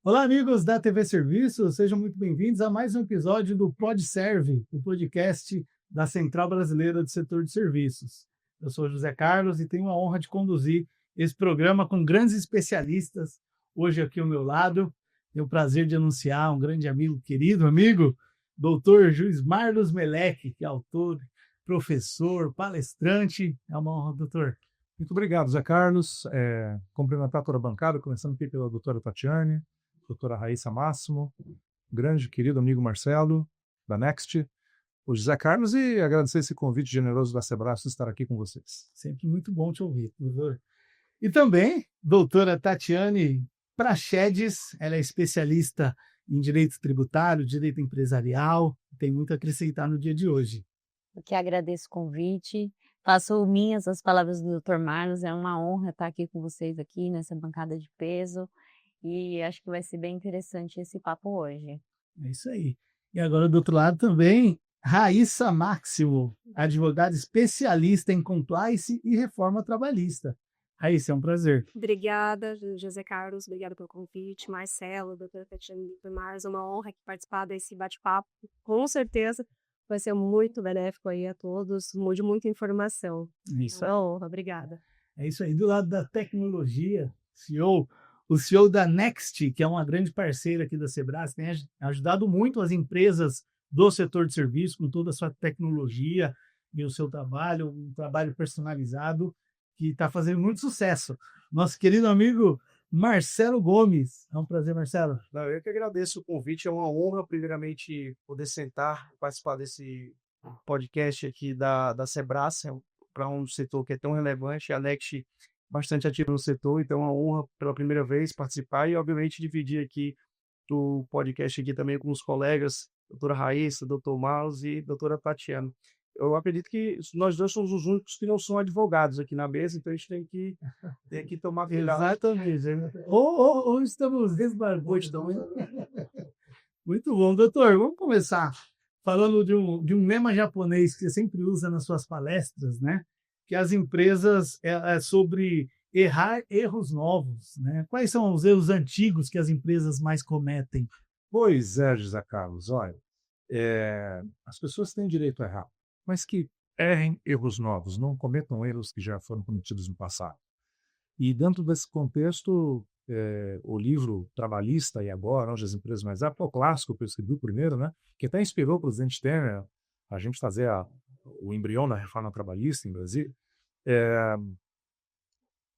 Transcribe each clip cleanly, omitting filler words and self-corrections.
Olá, amigos da TV Serviço, sejam muito bem-vindos a mais um episódio do PodServe, o podcast da Central Brasileira do Setor de Serviços. Eu sou José Carlos e tenho a honra de conduzir esse programa com grandes especialistas. Hoje aqui ao meu lado, tenho o prazer de anunciar um grande amigo, querido amigo, doutor Juiz Marlos Meleque, que é autor, professor, palestrante. É uma honra, doutor. Muito obrigado, Zé Carlos. Cumprimentar toda a bancada, começando aqui pela doutora Tatiane, doutora Raíssa Máximo, grande querido amigo Marcelo, da Next, o José Carlos, e agradecer esse convite generoso da Sebrae de estar aqui com vocês. Sempre muito bom te ouvir, doutor. E também, doutora Tatiane Prachedes, ela é especialista em direito tributário, direito empresarial, tem muito a acrescentar no dia de hoje. Eu que agradeço o convite, faço minhas as palavras do Dr. Marlos, é uma honra estar aqui com vocês aqui nessa bancada de peso e acho que vai ser bem interessante esse papo hoje. É isso aí. E agora do outro lado também, Raíssa Máximo, advogada especialista em compliance e reforma trabalhista. Raíssa, é um prazer. Obrigada, José Carlos, obrigada pelo convite, Marcelo, doutora Tatiana, Dr. Marlos, uma honra aqui participar desse bate-papo, com certeza vai ser muito benéfico aí a todos, de muita informação. Isso É uma honra, obrigada. É isso aí. Do lado da tecnologia, o CEO da Next, que é uma grande parceira aqui da Sebrae, tem ajudado muito as empresas do setor de serviço com toda a sua tecnologia e o seu trabalho, um trabalho personalizado que está fazendo muito sucesso. Nosso querido amigo Marcelo Gomes. É um prazer, Marcelo. Não, eu que agradeço o convite, é uma honra, primeiramente, poder sentar, participar desse podcast aqui da Sebrae, para um setor que é tão relevante, a Next bastante ativa no setor, então é uma honra pela primeira vez participar e, obviamente, dividir aqui o podcast aqui também com os colegas, doutora Raíssa, doutor Marlos e doutora Tatiana. Eu acredito que nós dois somos os únicos que não são advogados aqui na mesa, então a gente tem que tomar cuidado. Exatamente. Ou estamos desbarbudos também. Muito bom, doutor. Vamos começar falando de um lema japonês que você sempre usa nas suas palestras, né? Que as empresas é sobre errar erros novos, né? Quais são os erros antigos que as empresas mais cometem? Pois é, José Carlos, olha, as pessoas têm direito a errar, mas que errem erros novos, não cometam erros que já foram cometidos no passado. E dentro desse contexto, o livro Trabalhista e Agora, onde as empresas mais erram, é o clássico que eu escrevi primeiro, né? Que até inspirou o presidente Temer a gente fazer o embrião da reforma trabalhista em Brasília,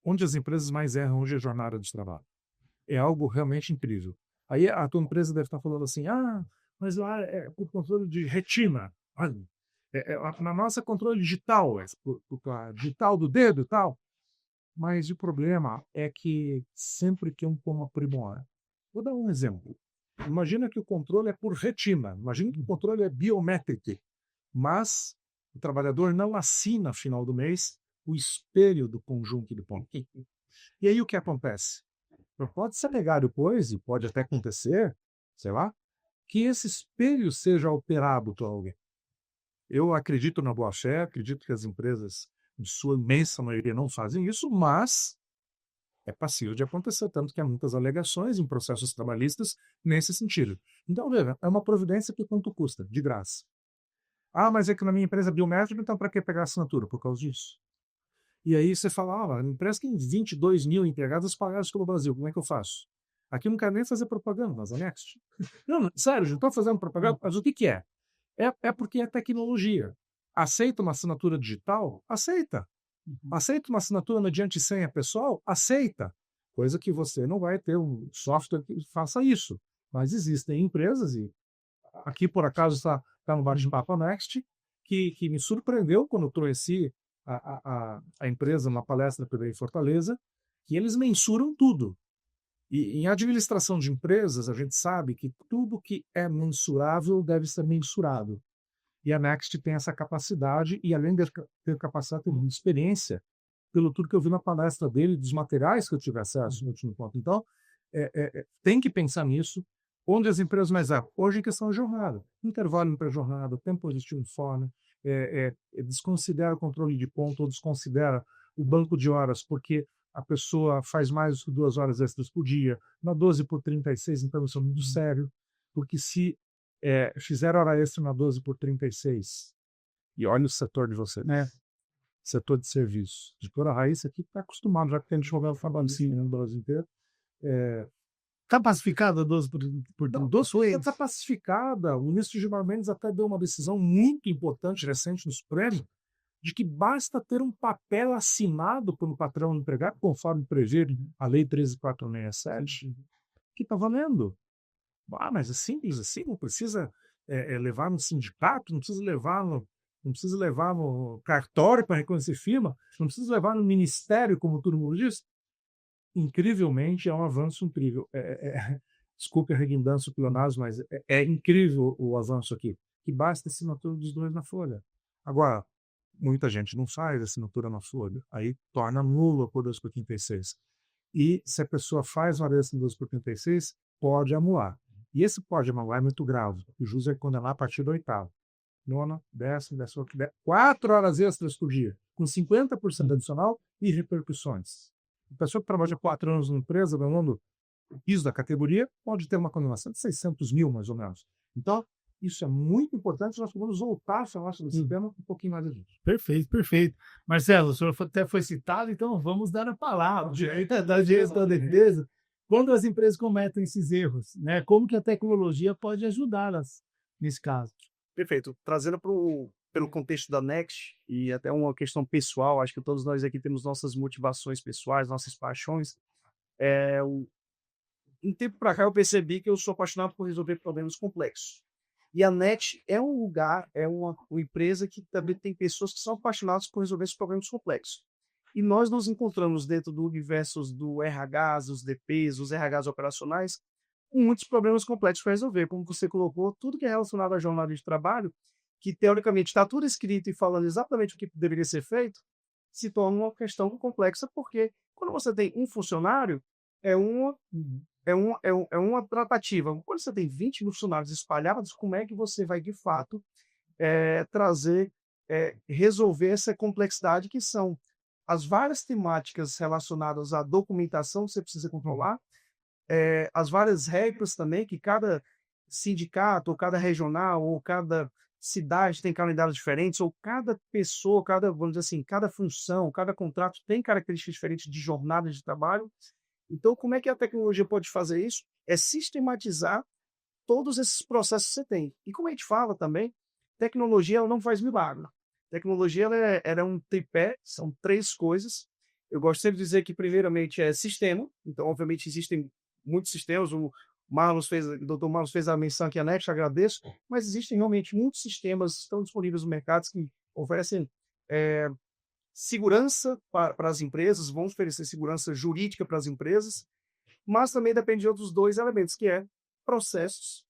onde as empresas mais erram hoje é a jornada de trabalho. É algo realmente incrível. Aí a tua empresa deve estar falando assim, mas lá é por controle de retina. Olha, na nossa controle digital, digital do dedo e tal. Mas o problema é que sempre tem como aprimorar. Vou dar um exemplo. Imagina que o controle é por retina. Imagina que o controle é biométrico. Mas o trabalhador não assina, no final do mês, o espelho do conjunto de pontos. E aí o que acontece? Pode ser negado depois, e pode até acontecer, sei lá, que esse espelho seja alterado por alguém. Eu acredito na boa-fé, acredito que as empresas, em sua imensa maioria, não fazem isso, mas é passível de acontecer, tanto que há muitas alegações em processos trabalhistas nesse sentido. Então, veja, é uma providência que quanto custa? De graça. Mas é que na minha empresa é biométrica, então para que pegar a assinatura? Por causa disso. E aí você fala, a empresa tem 22 mil empregados pagados pelo Brasil, como é que eu faço? Aqui eu não quero nem fazer propaganda, mas a Next. Não, sério, não estou fazendo propaganda, mas o que é? É porque é tecnologia. Aceita uma assinatura digital? Aceita. Aceita uma assinatura mediante senha pessoal? Aceita. Coisa que você não vai ter um software que faça isso. Mas existem empresas, e aqui por acaso está no bate-papo Next, que me surpreendeu quando eu trouxe a empresa numa palestra em Fortaleza, que eles mensuram tudo. E em administração de empresas, a gente sabe que tudo que é mensurável deve ser mensurado. E a Next tem essa capacidade, e além de ter capacidade, tem muita experiência, pelo tudo que eu vi na palestra dele, dos materiais que eu tive acesso no último ponto. Então, tem que pensar nisso. Onde as empresas mais erram? Hoje, em questão de jornada. Intervalo entre a jornada, tempo positivo fora, desconsidera o controle de ponto, ou desconsidera o banco de horas, porque a pessoa faz mais de 2 horas extras por dia. Na 12 por 36, então isso é muito sério, porque se fizer hora extra na 12 por 36, e olha o setor de vocês, setor de serviço. A doutora Raíssa aqui está acostumada, já que tem advogado trabalhista no Brasil inteiro. Está pacificada a 12 por 32? Está pacificada. O ministro Gilmar Mendes até deu uma decisão muito importante, recente, no Supremo, de que basta ter um papel assinado pelo patrão do empregado, conforme prevê a Lei 13.467, que está valendo. Mas é simples assim, não precisa levar no sindicato, não precisa levar no cartório para reconhecer firma, não precisa levar no ministério, como todo mundo diz. Incrivelmente, é um avanço incrível. Desculpe a redundância, pleonasmo, mas é incrível o avanço aqui. Que basta a assinatura dos dois na folha. Agora, muita gente não faz assinatura na folha, aí torna nulo por 2 por 36. E se a pessoa faz uma vez em 2 por 36, pode anular. E esse pode anular é muito grave. O juiz vai condenar a partir do 8º. 9ª, 10ª, 4 horas extras por dia, com 50% adicional e repercussões. A pessoa que trabalha 4 anos na empresa, ganhando o piso da categoria, pode ter uma condenação de 600 mil, mais ou menos. Então, isso é muito importante, nós vamos voltar a falar sobre esse tema um pouquinho mais adiante. Perfeito. Marcelo, o senhor até foi citado, então vamos dar a palavra da gestão da defesa. Quando as empresas cometem esses erros, né, como que a tecnologia pode ajudá-las nesse caso? Perfeito. Trazendo pelo contexto da Next e até uma questão pessoal, acho que todos nós aqui temos nossas motivações pessoais, nossas paixões. Um tempo para cá eu percebi que eu sou apaixonado por resolver problemas complexos. E a NET é um lugar, é uma empresa que também tem pessoas que são apaixonadas por resolver esses problemas complexos. E nós nos encontramos dentro do universo do RH, dos DPs, os RHs operacionais, com muitos problemas complexos para resolver. Como você colocou, tudo que é relacionado à jornada de trabalho, que teoricamente está tudo escrito e falando exatamente o que deveria ser feito, se torna uma questão complexa, porque quando você tem um funcionário, é uma tratativa. Quando você tem 20 funcionários espalhados, como é que você vai, de fato, resolver essa complexidade que são as várias temáticas relacionadas à documentação que você precisa controlar, as várias regras também que cada sindicato, ou cada regional, ou cada cidade tem calendários diferentes, ou cada pessoa, vamos dizer assim, cada função, cada contrato tem características diferentes de jornada de trabalho. Então, como é que a tecnologia pode fazer isso? É sistematizar todos esses processos que você tem. E como a gente fala também, tecnologia ela não faz milagre. Tecnologia ela é um tripé, são 3 coisas. Eu gosto sempre de dizer que, primeiramente, é sistema. Então, obviamente, existem muitos sistemas. O Dr. Marlos fez a menção aqui, a NET, agradeço. Mas existem realmente muitos sistemas que estão disponíveis no mercado que oferecem segurança para as empresas, vão oferecer segurança jurídica para as empresas, mas também depende de outros 2 elementos, que é processos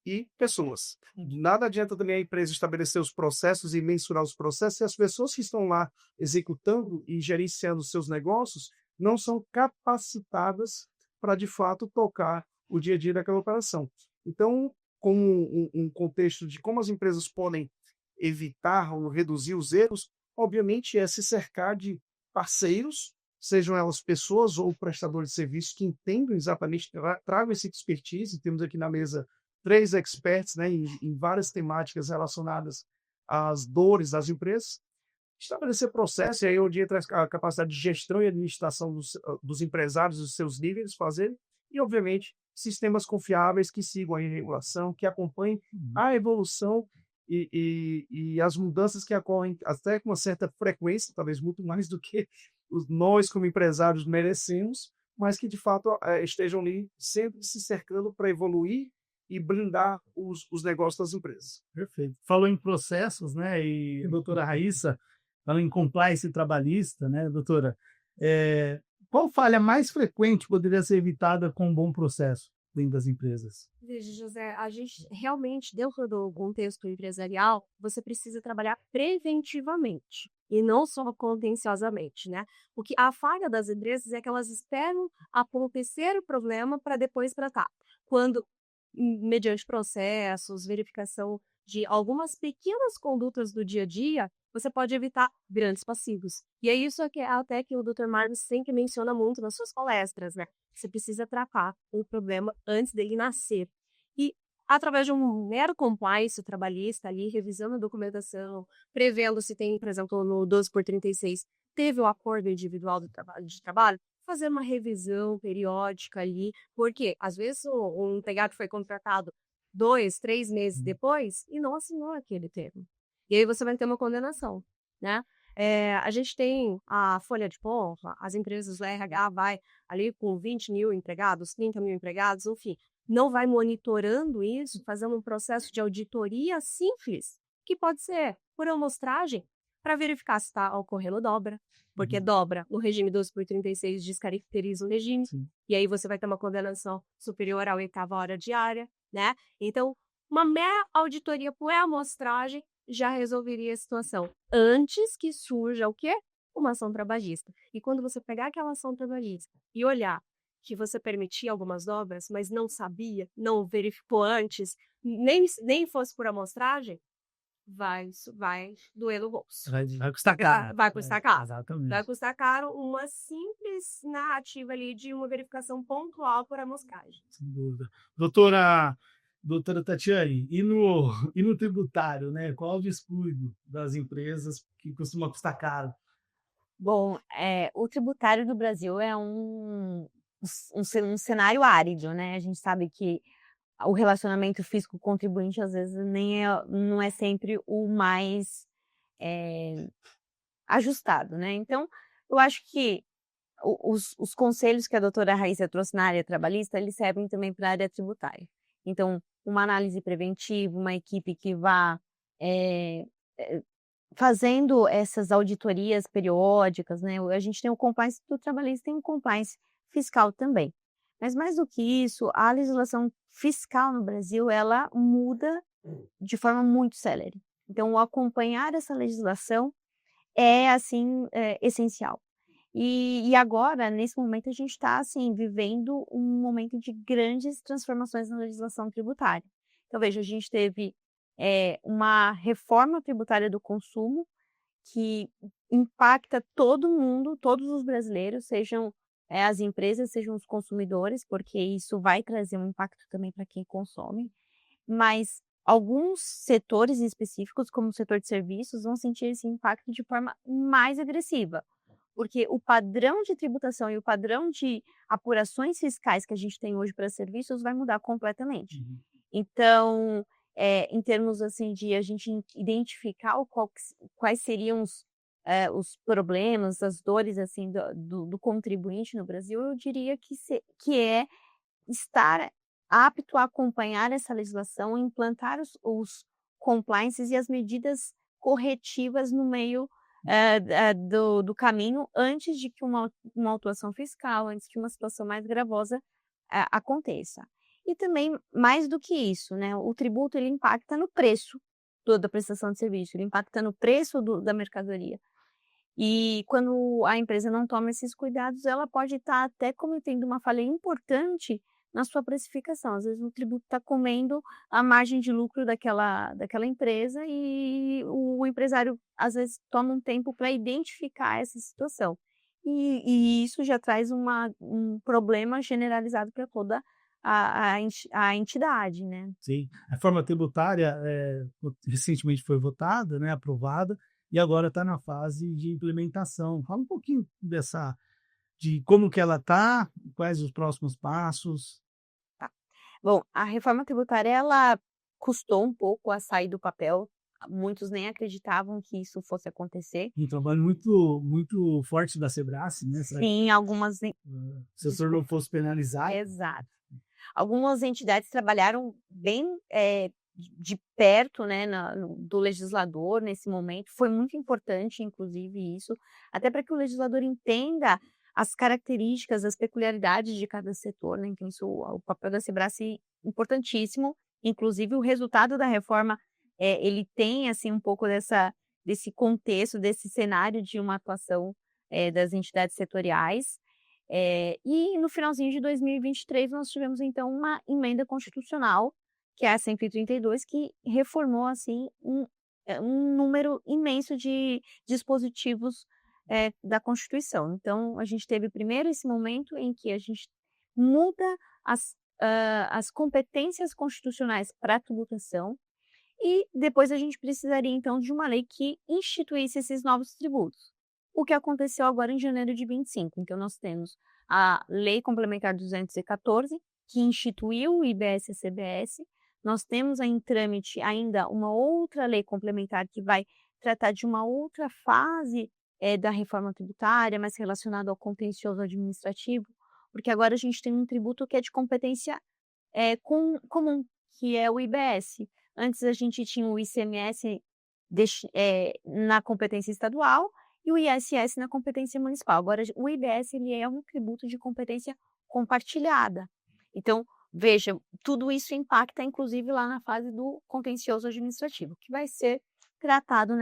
e pessoas. Nada adianta também a empresa estabelecer os processos e mensurar os processos se as pessoas que estão lá executando e gerenciando os seus negócios não são capacitadas para, de fato, tocar o dia a dia daquela operação. Então, como um contexto de como as empresas podem evitar ou reduzir os erros, obviamente, é se cercar de parceiros, sejam elas pessoas ou prestadores de serviços que entendam exatamente, tragam esse expertise. Temos aqui na mesa 3 experts, né, em várias temáticas relacionadas às dores das empresas. Estabelecer processo, e aí onde entra a capacidade de gestão e administração dos empresários, dos seus líderes fazerem, e, obviamente, sistemas confiáveis que sigam a regulação, que acompanhem a evolução e as mudanças que ocorrem até com uma certa frequência, talvez muito mais do que nós como empresários merecemos, mas que de fato estejam ali sempre se cercando para evoluir e blindar os negócios das empresas. Perfeito. Falou em processos, né? E a doutora Raíssa, falando em compliance trabalhista, né, doutora? Qual falha mais frequente poderia ser evitada com um bom processo dentro das empresas? Veja, José, a gente realmente, dentro do contexto empresarial, você precisa trabalhar preventivamente e não só contenciosamente, né? Porque a falha das empresas é que elas esperam acontecer o problema para depois tratar. Quando, mediante processos, verificação de algumas pequenas condutas do dia a dia, você pode evitar grandes passivos. E é isso que até que o Dr. Marcos sempre menciona muito nas suas palestras, né? Você precisa tratar o problema antes dele nascer. E através de um mero compliance trabalhista ali, revisando a documentação, prevendo se tem, por exemplo, no 12/36, teve o acordo individual de trabalho, fazer uma revisão periódica ali, porque às vezes um empregado foi contratado 2, 3 meses depois e não assinou aquele termo. E aí você vai ter uma condenação, né? A gente tem a folha de ponta, as empresas, o RH vai ali com 20 mil empregados, 30 mil empregados, enfim, não vai monitorando isso, fazendo um processo de auditoria simples, que pode ser por amostragem, para verificar se está ocorrendo dobra, porque dobra no regime 12/36 descaracteriza o regime, e aí você vai ter uma condenação superior à 8ª hora diária, né? Então, uma mera auditoria por amostragem já resolveria a situação, antes que surja o quê? Uma ação trabalhista. E quando você pegar aquela ação trabalhista e olhar que você permitia algumas dobras, mas não sabia, não verificou antes, nem fosse por amostragem, vai doer no bolso. Vai custar caro. Vai custar caro. Exatamente. Vai custar caro uma simples narrativa ali de uma verificação pontual por amostragem. Sem dúvida. Doutora Tatiane, e no tributário, né? Qual o descuido das empresas que costuma custar caro? Bom, o tributário do Brasil é um cenário árido, né? A gente sabe que o relacionamento fisco-contribuinte, às vezes, não é sempre o mais ajustado, né? Então, eu acho que os conselhos que a doutora Raíssa trouxe na área trabalhista, eles servem também para a área tributária. Então, uma análise preventiva, uma equipe que vá fazendo essas auditorias periódicas, né? A gente tem o compliance do trabalhista, tem o compliance fiscal também. Mas mais do que isso, a legislação fiscal no Brasil, ela muda de forma muito célere. Então, acompanhar essa legislação é, assim, essencial. E agora, nesse momento, a gente está, assim, vivendo um momento de grandes transformações na legislação tributária. Então, veja, a gente teve uma reforma tributária do consumo que impacta todo mundo, todos os brasileiros, sejam as empresas, sejam os consumidores, porque isso vai trazer um impacto também para quem consome, mas alguns setores específicos, como o setor de serviços, vão sentir esse impacto de forma mais agressiva, porque o padrão de tributação e o padrão de apurações fiscais que a gente tem hoje para serviços vai mudar completamente. Então, em termos assim de a gente identificar quais seriam os problemas, as dores assim do contribuinte no Brasil, eu diria que é estar apto a acompanhar essa legislação, implantar os compliances e as medidas corretivas no meio do caminho antes de que uma autuação fiscal, antes que uma situação mais gravosa aconteça. E também, mais do que isso, né, o tributo ele impacta no preço da prestação de serviço, ele impacta no preço da mercadoria. E quando a empresa não toma esses cuidados, ela pode estar até cometendo uma falha importante na sua precificação. Às vezes o tributo está comendo a margem de lucro daquela empresa e o empresário, às vezes, toma um tempo para identificar essa situação. E isso já traz um problema generalizado para toda a entidade, né? Sim, a reforma tributária recentemente foi votada, né, aprovada, e agora está na fase de implementação. Fala um pouquinho de como que ela está, quais os próximos passos. Tá. Bom, a reforma tributária, ela custou um pouco a sair do papel. Muitos nem acreditavam que isso fosse acontecer. Um trabalho muito, muito forte da Sebrae, né? Sim, algumas... Se o senhor não fosse penalizado. Exato. Algumas entidades trabalharam bem de perto, né, do legislador nesse momento. Foi muito importante, inclusive, isso, até para que o legislador entenda as características, as peculiaridades de cada setor, né? Então, o papel da Sebrae é importantíssimo. Inclusive, o resultado da reforma, ele tem, assim, um pouco desse contexto, desse cenário de uma atuação das entidades setoriais. E no finalzinho de 2023 nós tivemos então uma emenda constitucional, que é a 132, que reformou assim um número imenso de dispositivos da Constituição. Então, a gente teve primeiro esse momento em que a gente muda as competências constitucionais para a tributação, e depois a gente precisaria, então, de uma lei que instituísse esses novos tributos. O que aconteceu agora em janeiro de 25. Então, nós temos a Lei Complementar 214, que instituiu o IBS e a CBS. Nós temos em trâmite ainda uma outra lei complementar que vai tratar de uma outra fase da reforma tributária, mais relacionada ao contencioso administrativo, porque agora a gente tem um tributo que é de competência comum, que é o IBS. Antes a gente tinha o ICMS na competência estadual e o ISS na competência municipal. Agora, o IBS ele é um tributo de competência compartilhada. Então, veja, tudo isso impacta, inclusive, lá na fase do contencioso administrativo, que vai ser tratado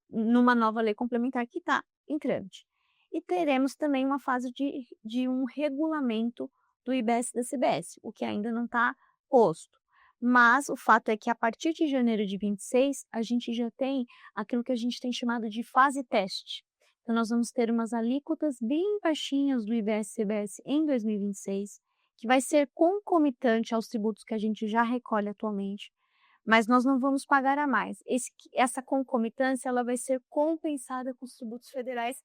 numa nova lei complementar que está em trâmite. E teremos também uma fase de um regulamento do IBS e da CBS, o que ainda não está posto. Mas o fato é que a partir de janeiro de 26, a gente já tem aquilo que a gente tem chamado de fase teste. Então, nós vamos ter umas alíquotas bem baixinhas do IBS e CBS em 2026, que vai ser concomitante aos tributos que a gente já recolhe atualmente, mas nós não vamos pagar a mais. Essa concomitância ela vai ser compensada com os tributos federais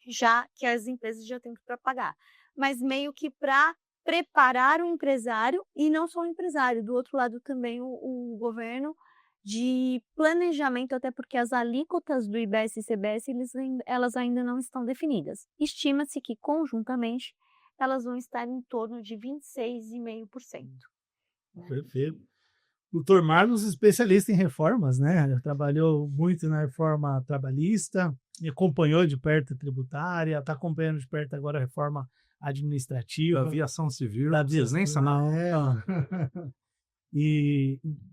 já que as empresas já têm para pagar, mas meio que para preparar o empresário, e não só o empresário, do outro lado também o governo, de planejamento, até porque as alíquotas do IBS e CBS elas ainda não estão definidas. Estima-se que, conjuntamente, elas vão estar em torno de 26,5%. Perfeito. Doutor Marlos, especialista em reformas, né? Já trabalhou muito na reforma trabalhista, acompanhou de perto a tributária, está acompanhando de perto agora a reforma administrativa. Da aviação civil, Da vocês nem sabem.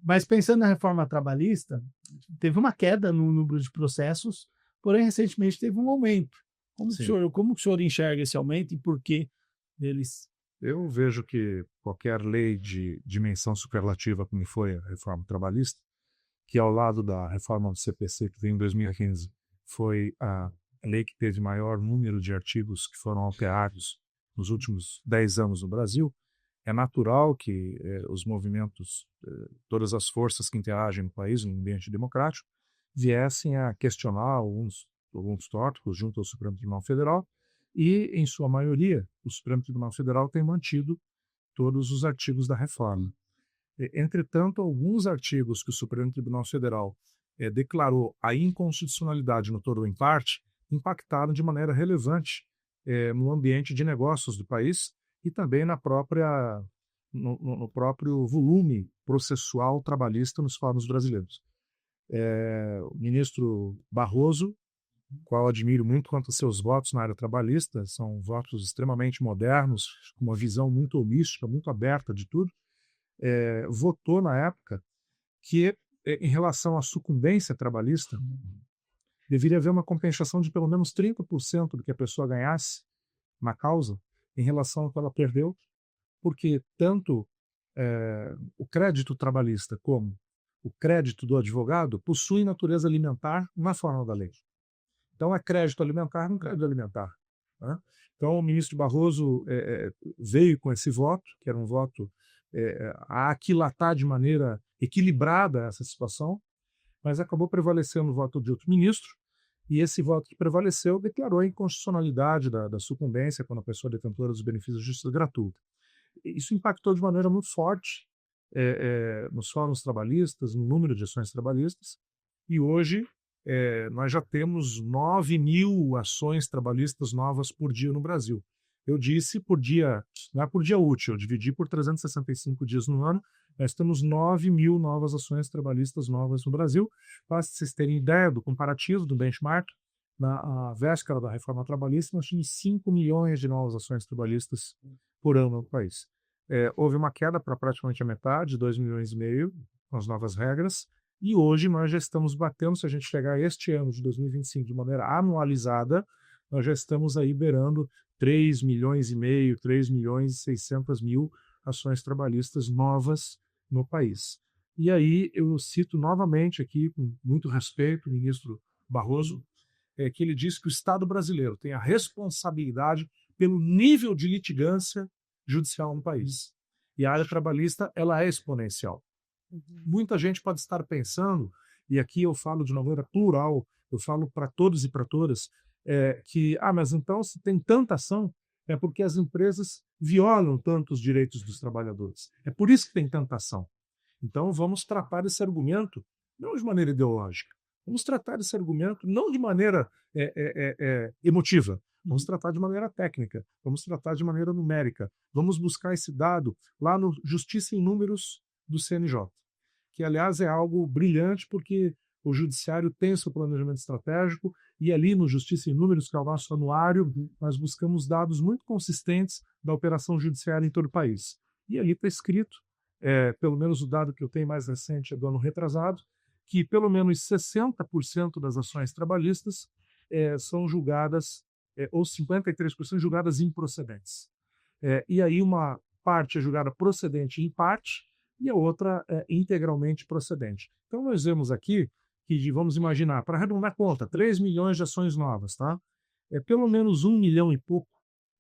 Mas pensando na reforma trabalhista, teve uma queda no número de processos, porém recentemente teve um aumento. Como o senhor enxerga esse aumento e por que deles? Eu vejo que qualquer lei de dimensão superlativa, como foi a reforma trabalhista, que ao lado da reforma do CPC, que veio em 2015, foi a lei que teve maior número de artigos que foram alterados nos últimos 10 anos no Brasil, é natural que os movimentos, todas as forças que interagem no país, no ambiente democrático, viessem a questionar alguns tópicos junto ao Supremo Tribunal Federal, e, em sua maioria, o Supremo Tribunal Federal tem mantido todos os artigos da reforma. Entretanto, alguns artigos que o Supremo Tribunal Federal declarou a inconstitucionalidade no todo ou em parte, impactaram de maneira relevante no ambiente de negócios do país e também no próprio volume processual trabalhista nos fóruns brasileiros. O ministro Barroso, qual admiro muito quanto aos seus votos na área trabalhista, são votos extremamente modernos, com uma visão muito holística, muito aberta de tudo, votou na época que, em relação à sucumbência trabalhista, deveria haver uma compensação de pelo menos 30% do que a pessoa ganhasse na causa em relação ao que ela perdeu, porque tanto o crédito trabalhista como o crédito do advogado possuem natureza alimentar na forma da lei. Então, é crédito alimentar, não crédito alimentar. Né? Então, o ministro Barroso veio com esse voto, que era um voto a aquilatar de maneira equilibrada essa situação, mas acabou prevalecendo o voto de outro ministro, e esse voto que prevaleceu declarou a inconstitucionalidade da sucumbência quando a pessoa é detentora dos benefícios de justiça gratuita. Isso impactou de maneira muito forte nos fóruns trabalhistas, no número de ações trabalhistas, e hoje nós já temos 9.000 ações trabalhistas novas por dia no Brasil. Eu disse por dia, não é por dia útil, eu dividi por 365 dias no ano, nós temos 9.000 novas ações trabalhistas novas no Brasil. Para vocês terem ideia do comparativo, do benchmark, na véspera da reforma trabalhista, nós tínhamos 5 milhões de novas ações trabalhistas por ano no país. Houve uma queda para praticamente a metade, 2,5 milhões com as novas regras, e hoje nós já estamos batendo, se a gente chegar este ano de 2025 de maneira anualizada, nós já estamos aí beirando 3,5 milhões, 3,6 milhões ações trabalhistas novas no país. E aí eu cito novamente aqui, com muito respeito, o ministro Barroso, que ele disse que o Estado brasileiro tem a responsabilidade pelo nível de litigância judicial no país. E a área trabalhista ela é exponencial. Muita gente pode estar pensando, e aqui eu falo de uma maneira plural, eu falo para todos e para todas, mas então se tem tanta ação, é porque as empresas violam tanto os direitos dos trabalhadores. É por isso que tem tanta ação. Então vamos tratar esse argumento não de maneira ideológica, vamos tratar esse argumento não de maneira emotiva, vamos tratar de maneira técnica, vamos tratar de maneira numérica, vamos buscar esse dado lá no Justiça em Números do CNJ, que aliás é algo brilhante porque o judiciário tem seu planejamento estratégico e ali no Justiça em Números, que é o nosso anuário, nós buscamos dados muito consistentes da operação judiciária em todo o país. E ali está escrito, pelo menos o dado que eu tenho mais recente é do ano retrasado, que pelo menos 60% das ações trabalhistas são julgadas, ou 53% julgadas improcedentes. E aí uma parte é julgada procedente em parte e a outra é integralmente procedente. Então nós vemos aqui que, vamos imaginar, para arredondar a conta, 3 milhões de ações novas, tá? Pelo menos 1 milhão e pouco,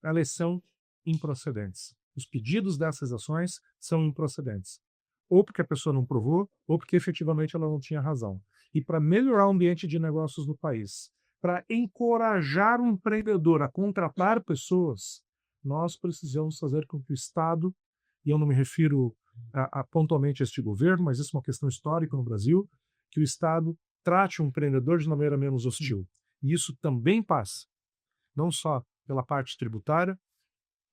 elas são improcedentes. Os pedidos dessas ações são improcedentes. Ou porque a pessoa não provou, ou porque efetivamente ela não tinha razão. E para melhorar o ambiente de negócios no país, para encorajar o empreendedor a contratar pessoas, nós precisamos fazer com que o Estado, e eu não me refiro pontualmente a este governo, mas isso é uma questão histórica no Brasil, que o Estado trate o empreendedor de maneira menos hostil. E isso também passa, não só pela parte tributária,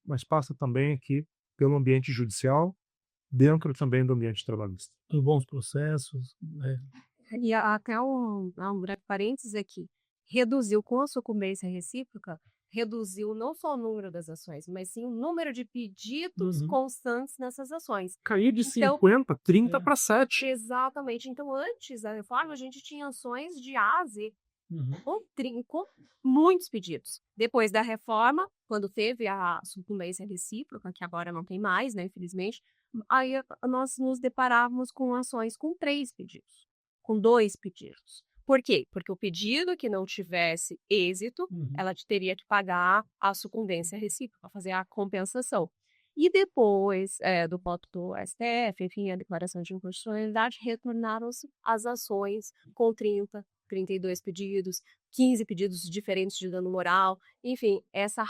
mas passa também aqui pelo ambiente judicial, dentro também do ambiente trabalhista. Bons processos. Né? E até um breve parênteses aqui. Reduziu com a sucumbência recíproca, reduziu não só o número das ações, mas sim o número de pedidos constantes nessas ações. Cair de 50, 30 para 7. Exatamente. Então, antes da reforma, a gente tinha ações de A a Z, com muitos pedidos. Depois da reforma, quando teve a sucumbência recíproca, que agora não tem mais, né, infelizmente, aí nós nos deparávamos com ações com 3 pedidos, com 2 pedidos. Por quê? Porque o pedido que não tivesse êxito, ela teria que pagar a sucumbência recíproca, fazer a compensação. E depois do voto do STF, enfim, a declaração de inconstitucionalidade, retornaram-se as ações com 30, 32 pedidos, 15 pedidos diferentes de dano moral. Enfim, essa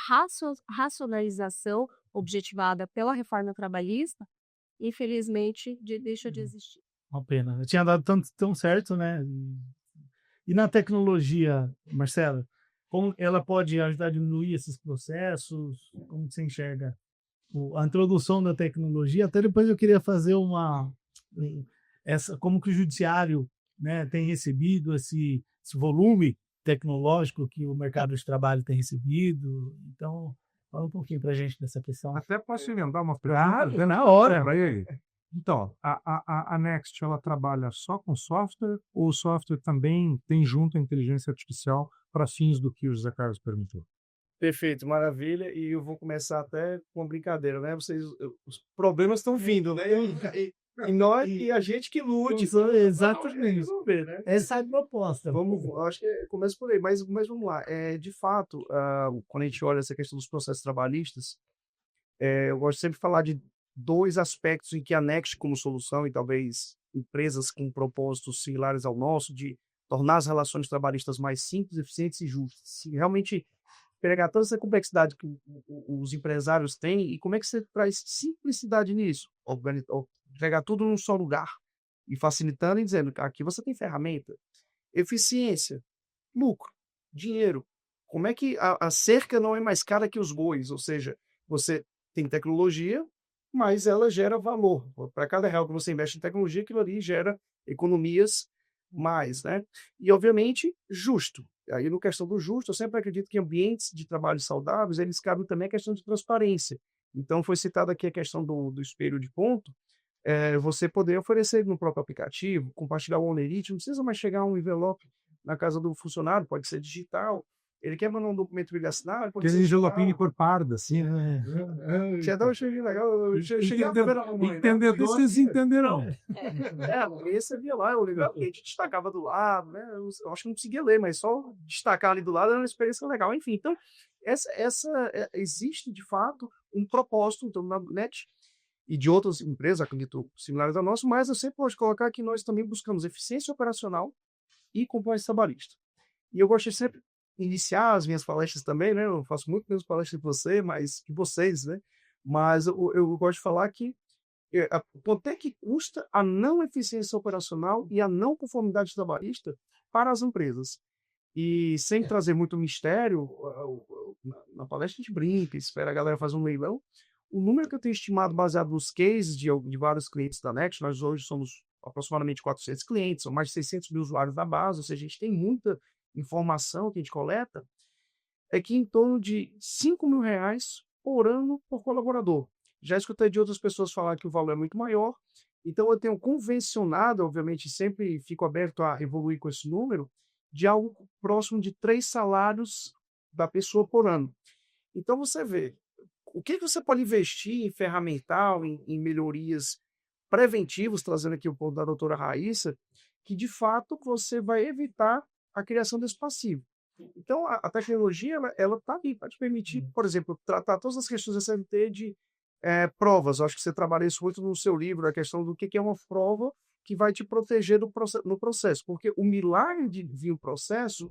racionalização objetivada pela reforma trabalhista, infelizmente, deixou de existir. Uma pena. Eu tinha dado tão certo, né? E na tecnologia, Marcela, como ela pode ajudar a diminuir esses processos? Como você enxerga a introdução da tecnologia? Até depois eu queria fazer como que o judiciário, né, tem recebido esse volume tecnológico que o mercado de trabalho tem recebido. Então, fala um pouquinho para a gente dessa questão. Até posso emendar uma pergunta? Na hora. Para ele. Então, a Next, ela trabalha só com software ou o software também tem junto a inteligência artificial para fins do que o José Carlos perguntou? Perfeito, maravilha. E eu vou começar até com uma brincadeira, né? Os problemas estão vindo, né? E a gente que lute. Exatamente. Resolver, né? Essa é a proposta. Acho que começa por aí, mas vamos lá. De fato, quando a gente olha essa questão dos processos trabalhistas, eu gosto sempre de falar de 2 aspectos em que a Next como solução, e talvez empresas com propósitos similares ao nosso, de tornar as relações trabalhistas mais simples, eficientes e justas. Se realmente pegar toda essa complexidade que os empresários têm, e como é que você traz simplicidade nisso? Pegar tudo num só lugar e facilitando e dizendo que aqui você tem ferramenta, eficiência, lucro, dinheiro. Como é que a cerca não é mais cara que os bois? Ou seja, você tem tecnologia, mas ela gera valor. Para cada real que você investe em tecnologia, aquilo ali gera economias mais, né? E, obviamente, justo. Aí, no questão do justo, eu sempre acredito que ambientes de trabalho saudáveis, eles cabem também a questão de transparência. Então, foi citada aqui a questão do espelho de ponto, você poder oferecer no próprio aplicativo, compartilhar o Onerite, não precisa mais chegar um envelope na casa do funcionário, pode ser digital. Ele quer mandar um documento para ele assinar. Aquele envelopinho de cor parda, assim, né? Tinha até um cheirinho legal. Eu cheguei a ver Entendedores, vocês entenderão. Esse você via lá, o legal que a gente destacava do lado, né? Eu acho que não conseguia ler, mas só destacar ali do lado era uma experiência legal. Enfim, então, existe de fato um propósito, então, na NET e de outras empresas, acredito, similares à nossa, mas eu sempre gosto de colocar que nós também buscamos eficiência operacional e compliance trabalhista. E eu gosto de sempre iniciar as minhas palestras também, né? Eu faço muito menos palestras que vocês, né? Mas eu gosto de falar que quanto é que custa a não eficiência operacional e a não conformidade trabalhista para as empresas. E sem trazer muito mistério, na palestra a gente brinca, espera a galera fazer um leilão. O número que eu tenho estimado baseado nos cases de vários clientes da NET, nós hoje somos aproximadamente 400 clientes, são mais de 600 mil usuários da base, ou seja, a gente tem muita informação que a gente coleta, é que em torno de R$5.000 por ano por colaborador. Já escutei de outras pessoas falar que o valor é muito maior, então eu tenho convencionado, obviamente sempre fico aberto a evoluir com esse número, de algo próximo de 3 salários da pessoa por ano. Então você vê, o que você pode investir em ferramental, em melhorias preventivas, trazendo aqui o ponto da doutora Raíssa, que de fato você vai evitar a criação desse passivo. Então, a tecnologia, ela está ali para te permitir, por exemplo, tratar todas as questões da CLT de provas. Eu acho que você trabalha isso muito no seu livro, a questão do que é uma prova que vai te proteger no processo. Porque o milagre de vir o processo,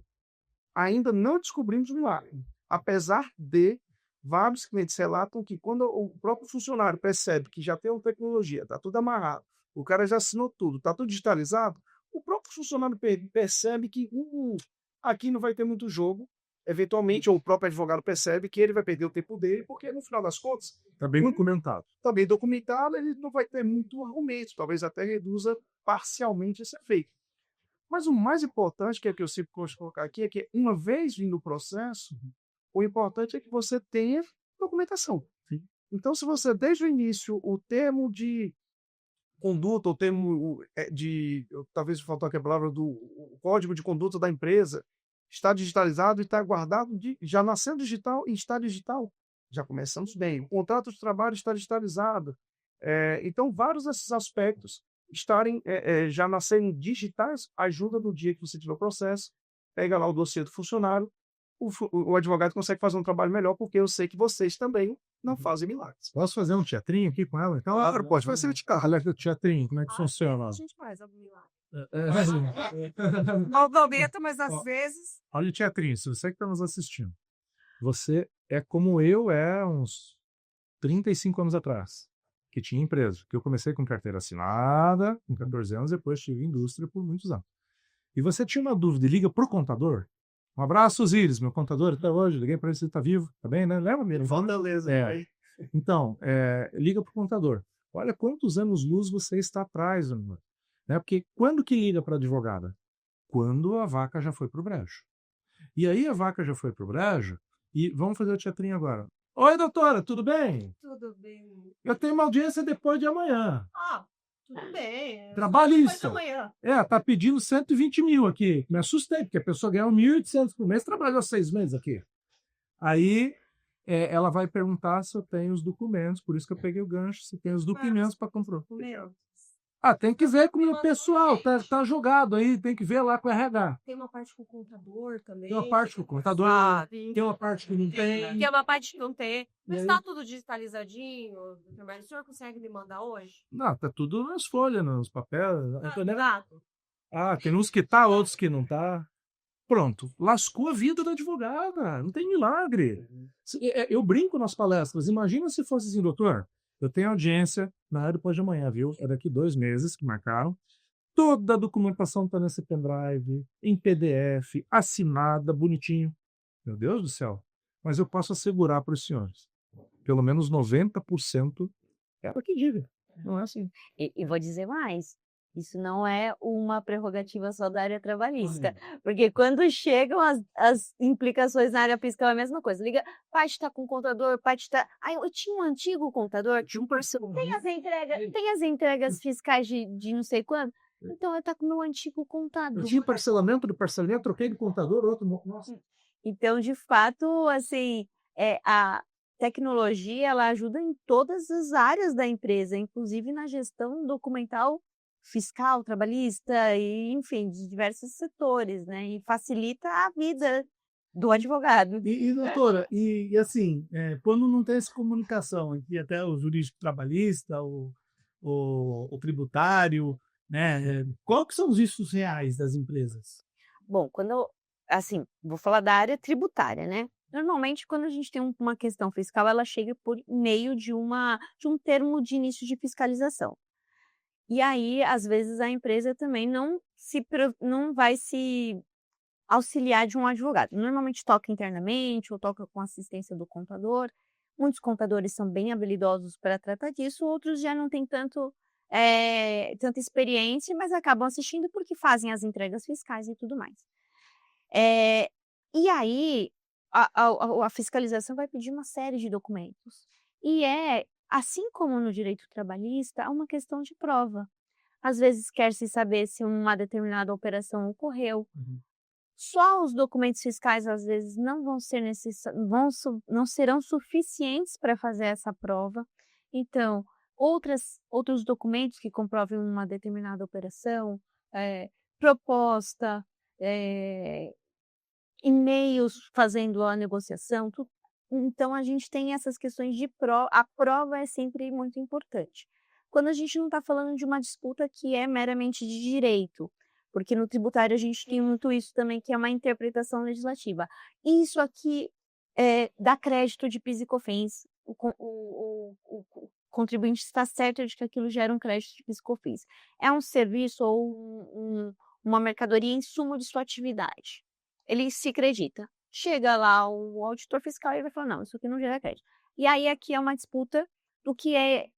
ainda não descobrimos o milagre. Apesar de vários clientes relatam que quando o próprio funcionário percebe que já tem uma tecnologia, está tudo amarrado, o cara já assinou tudo, está tudo digitalizado, o próprio funcionário percebe que aqui não vai ter muito jogo. Eventualmente, ou o próprio advogado percebe que ele vai perder o tempo dele, porque no final das contas... Está bem documentado. Está bem documentado, ele não vai ter muito argumento, talvez até reduza parcialmente esse efeito. Mas o mais importante, que é o que eu sempre gosto de colocar aqui, é que uma vez vindo o processo, o importante é que você tenha documentação. Sim. Então, se você, desde o início, o termo de conduta, o termo talvez faltou aqui a palavra o código de conduta da empresa, está digitalizado e está guardado, já nasceu digital e está digital, já começamos bem. O contrato de trabalho está digitalizado. Então, vários desses aspectos estarem já nascerem digitais ajuda no dia que você tiver o processo, pega lá o dossiê do funcionário, o advogado consegue fazer um trabalho melhor, porque eu sei que vocês também não fazem milagres. Posso fazer um teatrinho aqui com ela? Então, pode fazer o teatrinho. Como é que funciona? A gente faz algum milagre. Olha mas às vezes... Olha o teatrinho, se você que está nos assistindo, você é como eu uns 35 anos atrás, que tinha empresa, que eu comecei com carteira assinada, com 14 anos, depois tive indústria por muitos anos. E você tinha uma dúvida e liga pro contador. Um abraço, Osiris, meu contador, até hoje, liguei para ele se ele está vivo, tá bem, né? Lembra mesmo? Fortaleza. Então, liga pro contador. Olha quantos anos-luz você está atrás, amor. Né? Porque quando que liga para a advogada? Quando a vaca já foi pro brejo. E aí a vaca já foi pro brejo, e vamos fazer o teatrinho agora. Oi, doutora, tudo bem? Tudo bem. Eu tenho uma audiência depois de amanhã. Tudo bem. Trabalhista. Amanhã. Tá pedindo 120 mil aqui. Me assustei, porque a pessoa ganha 1.800 por mês, trabalhou 6 meses aqui. Aí ela vai perguntar se eu tenho os documentos, por isso que eu peguei o gancho, se tem os documentos para comprovar. Tem que ver com o pessoal, tá jogado aí, tem que ver lá com o RH. Tem uma parte com o contador também. Tem uma parte com o contador, tem uma parte que não tem. Tem uma parte que não tem. Mas está tudo digitalizadinho, o senhor consegue me mandar hoje? Não, tá tudo nas folhas, nos papéis. Exato. Tem uns que tá, outros que não tá. Pronto, lascou a vida da advogada, não tem milagre. Eu brinco nas palestras, imagina se fosse assim, doutor, eu tenho audiência na área depois de amanhã, viu? É daqui 2 meses que marcaram. Toda a documentação está nesse pendrive, em PDF, assinada, bonitinho. Meu Deus do céu. Mas eu posso assegurar para os senhores, pelo menos 90% é ela que diga. Não é assim. E vou dizer mais. Isso não é uma prerrogativa só da área trabalhista, porque quando chegam as implicações na área fiscal é a mesma coisa. Liga, parte está com o contador, parte está... eu tinha um antigo contador, tem as entregas fiscais de não sei quando, então eu tá com o meu antigo contador. Eu tinha parcelamento do parcelamento, troquei de contador, outro... Nossa. Então, de fato, assim, a tecnologia ela ajuda em todas as áreas da empresa, inclusive na gestão documental fiscal, trabalhista e, enfim, de diversos setores, né? E facilita a vida do advogado. Doutora, assim, quando não tem essa comunicação entre até o jurídico trabalhista, o tributário, né? Qual que são os riscos reais das empresas? Bom, assim, vou falar da área tributária, né? Normalmente, quando a gente tem uma questão fiscal, ela chega por meio de um termo de início de fiscalização. E aí, às vezes, a empresa também não vai se auxiliar de um advogado. Normalmente toca internamente ou toca com assistência do contador. Muitos contadores são bem habilidosos para tratar disso, outros já não têm tanta experiência, mas acabam assistindo porque fazem as entregas fiscais e tudo mais. E aí, a fiscalização vai pedir uma série de documentos. E assim como no direito trabalhista, é uma questão de prova. Às vezes quer-se saber se uma determinada operação ocorreu. Só os documentos fiscais, às vezes, não vão ser não serão suficientes para fazer essa prova. Então, outros documentos que comprovem uma determinada operação, proposta, e-mails fazendo a negociação, tudo. Então, a gente tem essas questões de prova. A prova é sempre muito importante. Quando a gente não está falando de uma disputa que é meramente de direito, porque no tributário a gente tem muito isso também, que é uma interpretação legislativa. Isso aqui dá crédito de PIS e COFINS. O contribuinte está certo de que aquilo gera um crédito de PIS e COFINS. É um serviço ou uma mercadoria insumo de sua atividade. Ele se acredita. Chega lá o auditor fiscal e ele vai falar, não, isso aqui não gera crédito. E aí aqui é uma disputa do que é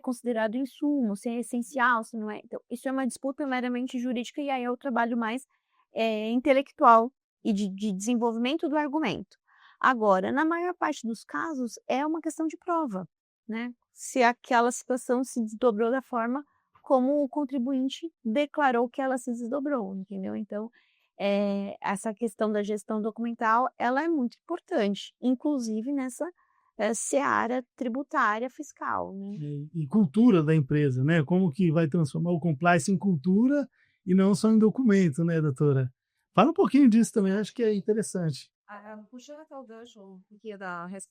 considerado insumo, se é essencial, se não é. Então, isso é uma disputa meramente jurídica e aí é o trabalho mais intelectual e de desenvolvimento do argumento. Agora, na maior parte dos casos, é uma questão de prova, né? Se aquela situação se desdobrou da forma como o contribuinte declarou que ela se desdobrou, entendeu? Então, essa questão da gestão documental, ela é muito importante, inclusive nessa seara tributária fiscal, né? E cultura da empresa, né? Como que vai transformar o compliance em cultura e não só em documento, né, doutora? Fala um pouquinho disso também, acho que é interessante. Puxando até o gancho aqui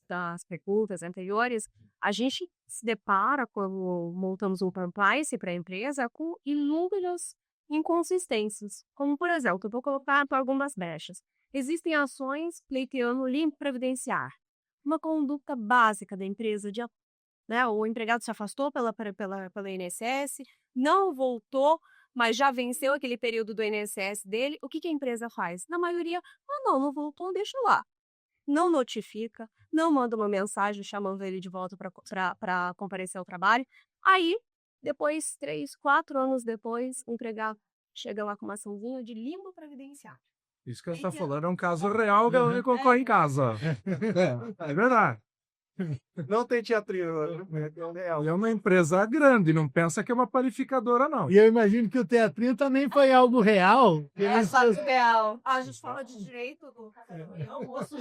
das perguntas anteriores, a gente se depara quando montamos um compliance para a empresa com inúmeras inconsistências, como por exemplo, eu vou colocar para algumas brechas. Existem ações pleiteando limpo previdenciário, uma conduta básica da empresa, né, o empregado se afastou pela INSS, não voltou, mas já venceu aquele período do INSS dele, o que a empresa faz? Na maioria, não voltou, deixa lá. Não notifica, não manda uma mensagem chamando ele de volta para comparecer ao trabalho. Aí, depois, 3, 4 anos depois, o empregado chega lá com uma açãozinha de limbo previdenciário. Isso que você está falando é um caso real que ocorre em casa. É verdade. Não tem teatrinho. É uma empresa grande, não pensa que é uma panificadora, não. E eu imagino que o teatrinho também foi algo real. Real. A gente fala de direito do almoço,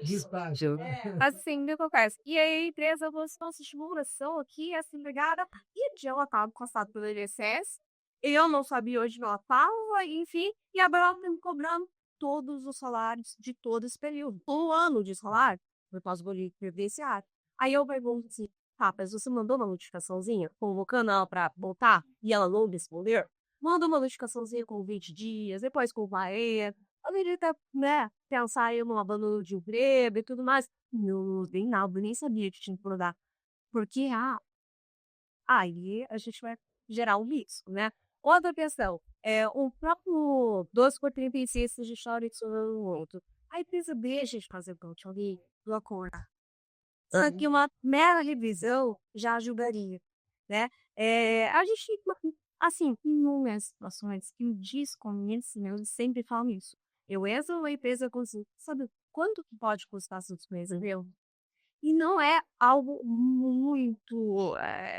Despacho. assim, o que acontece? E aí a empresa falou assim, nossa, estimulação aqui, essa empregada, e ela estava encostada pelo INSS, eu não sabia onde ela estava, enfim, e agora ela está me cobrando todos os salários de todo esse período. Um ano de salário, por causa do boleto previdenciário. Aí eu pergunto assim, mas você mandou uma notificaçãozinha convocando ela para voltar e ela não responder? Manda uma notificaçãozinha com 20 dias, depois com varia. A gente né, pensar em um abandono de emprego e tudo mais. Não tem nada, nem sabia que tinha que mudar. Porque, aí a gente vai gerar um risco, né? Outra questão, o próprio 12/36 de história sobre o outro. A empresa deixa de fazer o que eu te falei do acordo. Só que uma mera revisão já ajudaria, né? A gente, assim, inúmeras situações que o desconhecimento sempre falam isso. Eu entro numa empresa com sabe quanto que pode custar essas coisas, viu? E não é algo muito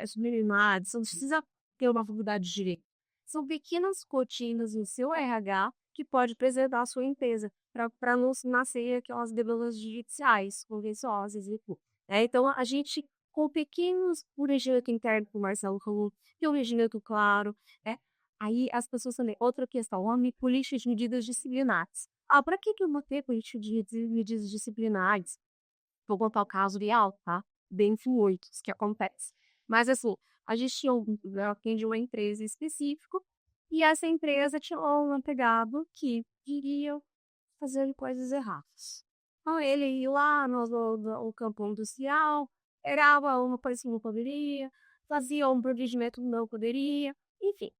sublimado, você não precisa ter uma faculdade de direito. São pequenas rotinas no seu RH que pode preservar a sua empresa, para não nascer aquelas demandas judiciais, convenciosas e tudo. Então, a gente, com pequenos, o regimento interno que o Marcelo falou, que é um regimento claro, né? Aí as pessoas também, outra questão, políticas de medidas disciplinares. Para que eu vou ter política de medidas disciplinares? Vou contar o caso real, tá? Bem muitos que acontece. Mas assim, a gente tinha alguém de uma empresa específica e essa empresa tinha um empregado que queria fazer coisas erradas. Então ele ia lá no campo industrial, pegava uma coisa que não poderia, fazia um procedimento que não poderia, enfim.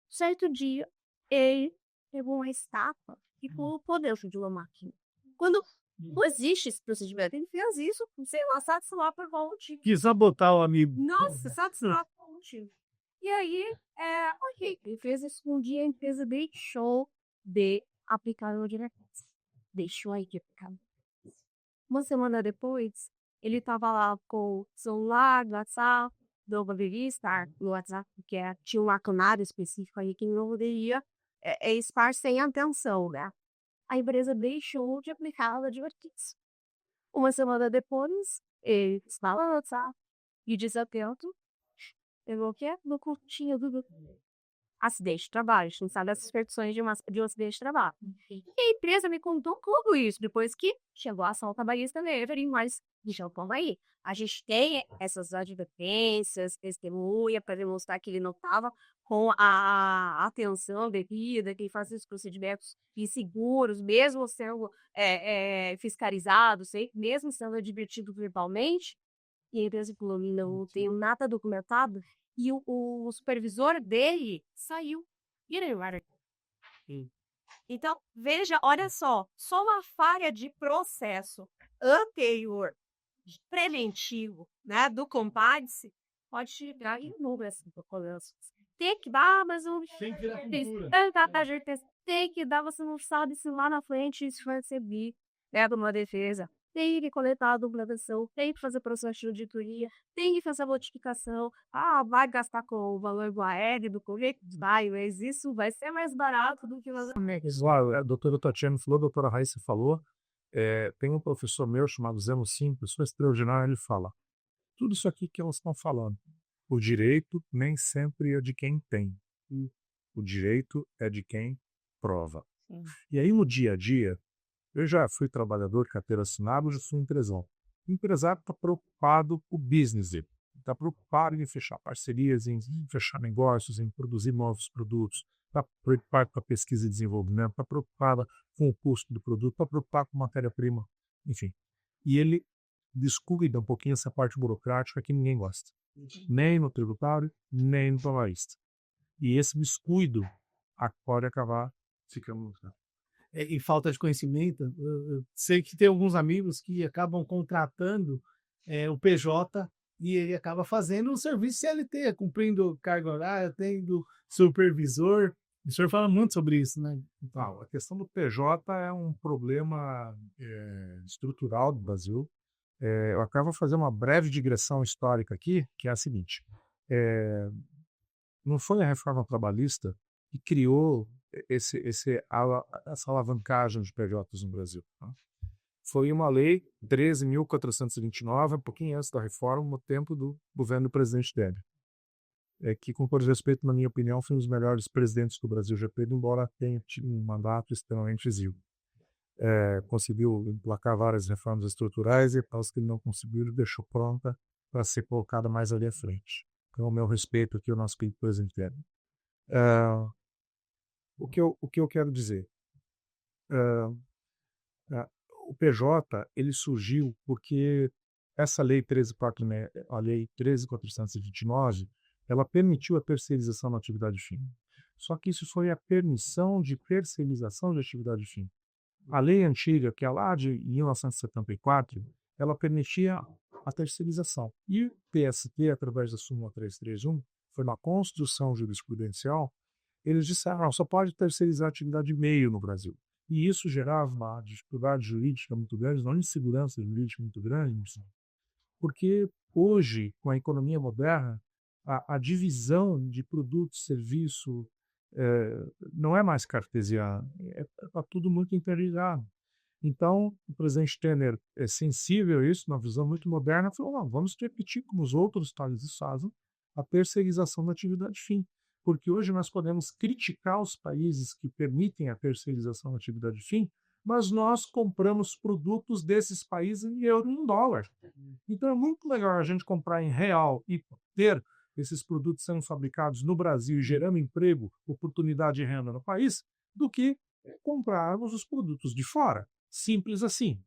Certo dia, ele pegou uma estaca e colocou dentro de uma máquina. Quando não existe esse procedimento, ele fez isso, sei lá, sabe-se lá por qual motivo. Quis sabotar o amigo. Nossa, sabe-se lá por qual motivo. E aí, ok, ele fez isso um dia, a empresa deixou de aplicar o diretriz. Deixou aí de aplicar. Uma semana depois, ele estava lá com o celular, do WhatsApp, do baterista, no WhatsApp, porque tinha um acionário específico aí que não poderia expar sem atenção, né? A empresa deixou de aplicar a diretriz. Uma semana depois, ele estava no WhatsApp e desatento, pegou o quê? No curtinho do acidente de trabalho. A gente sabe das suspeições de um acidente de trabalho. E a empresa me contou tudo isso depois que chegou a ação trabalhista nele, mas deixa como aí. A gente tem essas advertências, testemunha, para demonstrar que ele não estava com a atenção devida, que ele faz esses procedimentos inseguros, mesmo sendo fiscalizados, mesmo sendo advertido verbalmente. E a empresa falou, não tenho nada documentado. E o supervisor dele saiu. E ele era. Então, veja, olha só uma falha de processo anterior, preventivo, né, do compliance, pode chegar em inúmeras circunstâncias. Tem que dar, mas não Tem que virar cultura. tem que dar, você não sabe se lá na frente isso vai servir, né, de uma defesa. Tem que coletar a documentação, tem que fazer processo de auditoria, tem que fazer a notificação. Vai gastar com o valor do aéreo, do correio? Vai, mas isso vai ser mais barato do que fazer. Claro, a doutora Tatiana falou, a doutora Raíssa falou. Tem um professor meu chamado Zeno Sim, pessoa extraordinária, ele fala: tudo isso aqui que elas estão falando, o direito nem sempre é de quem tem. O direito é de quem prova. Sim. E aí, no dia a dia, eu já fui trabalhador, carteira assinada, hoje sou empresário. O empresário está preocupado com o business dele. Está preocupado em fechar parcerias, em fechar negócios, em produzir novos produtos. Está preocupado com a pesquisa e desenvolvimento, está preocupado com o custo do produto, está preocupado com matéria-prima, enfim. E ele descuida um pouquinho essa parte burocrática que ninguém gosta. Nem no tributário, nem no trabalhista. E esse descuido pode acabar ficando... E falta de conhecimento. Eu sei que tem alguns amigos que acabam contratando o PJ e ele acaba fazendo um serviço CLT, cumprindo carga horária, tendo supervisor. O senhor fala muito sobre isso, né? Então, a questão do PJ é um problema estrutural do Brasil. Eu acabo de fazer uma breve digressão histórica aqui, que é a seguinte. Não foi a reforma trabalhista que criou essa alavancagem de PJs no Brasil. Tá? Foi uma lei 13.429, um pouquinho antes da reforma, no tempo do governo do presidente Temer. Que, com todo respeito, na minha opinião, foi um dos melhores presidentes do Brasil já teve, embora tenha tido um mandato extremamente exíguo. Conseguiu emplacar várias reformas estruturais e as que ele não conseguiu, ele deixou pronta para ser colocada mais ali à frente. Então, o meu respeito aqui ao nosso querido presidente Temer. O que eu quero dizer? O PJ ele surgiu porque essa lei 13.429, ela permitiu a terceirização da atividade fim. Só que isso foi a permissão de terceirização de atividade fim. A lei antiga, que é lá de 1974, ela permitia a terceirização. E o TST, através da súmula 331, foi uma construção jurisprudencial, eles disseram, só pode terceirizar a atividade de meio no Brasil. E isso gerava uma dificuldade jurídica muito grande, uma insegurança jurídica muito grande, porque hoje, com a economia moderna, a divisão de produto, serviço, não é mais cartesiano, está tudo muito interligado. Então, o presidente Temer é sensível a isso, numa visão muito moderna, falou, não, vamos repetir como os outros países fazem a terceirização da atividade fim. Porque hoje nós podemos criticar os países que permitem a terceirização da atividade fim, mas nós compramos produtos desses países em euro e em dólar. Então é muito legal a gente comprar em real e ter esses produtos sendo fabricados no Brasil e gerando emprego, oportunidade de renda no país, do que comprarmos os produtos de fora. Simples assim.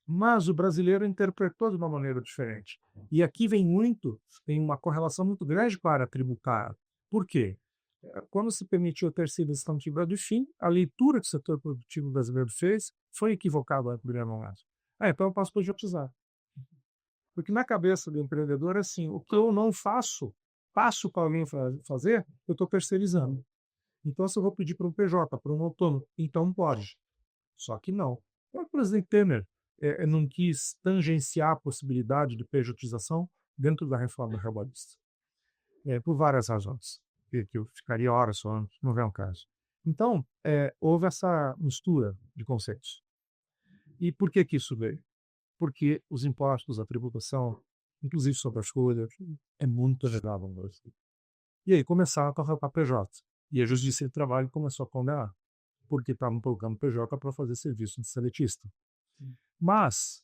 Mas o brasileiro interpretou de uma maneira diferente. E aqui tem uma correlação muito grande com a área tributária. Por quê? Quando se permitiu a terceirização da atividade de fim, a leitura que o setor produtivo brasileiro fez foi equivocada no primeiro momento. Então eu posso privatizar. Porque na cabeça do empreendedor é assim, o que eu não faço, passo para alguém fazer, eu estou terceirizando. Então se eu vou pedir para um PJ, para um autônomo, então pode. Só que não. O presidente Temer não quis tangenciar a possibilidade de pejotização dentro da reforma trabalhista. Por várias razões. Que eu ficaria horas falando, não vem ao caso. Então, houve essa mistura de conceitos. E por que isso veio? Porque os impostos, a tributação, inclusive sobre as coisas, é muito elevado no Brasil. E aí começaram a colocar PJ. E a Justiça de Trabalho começou a condenar, porque estavam colocando PJ para fazer serviço de seletista. Mas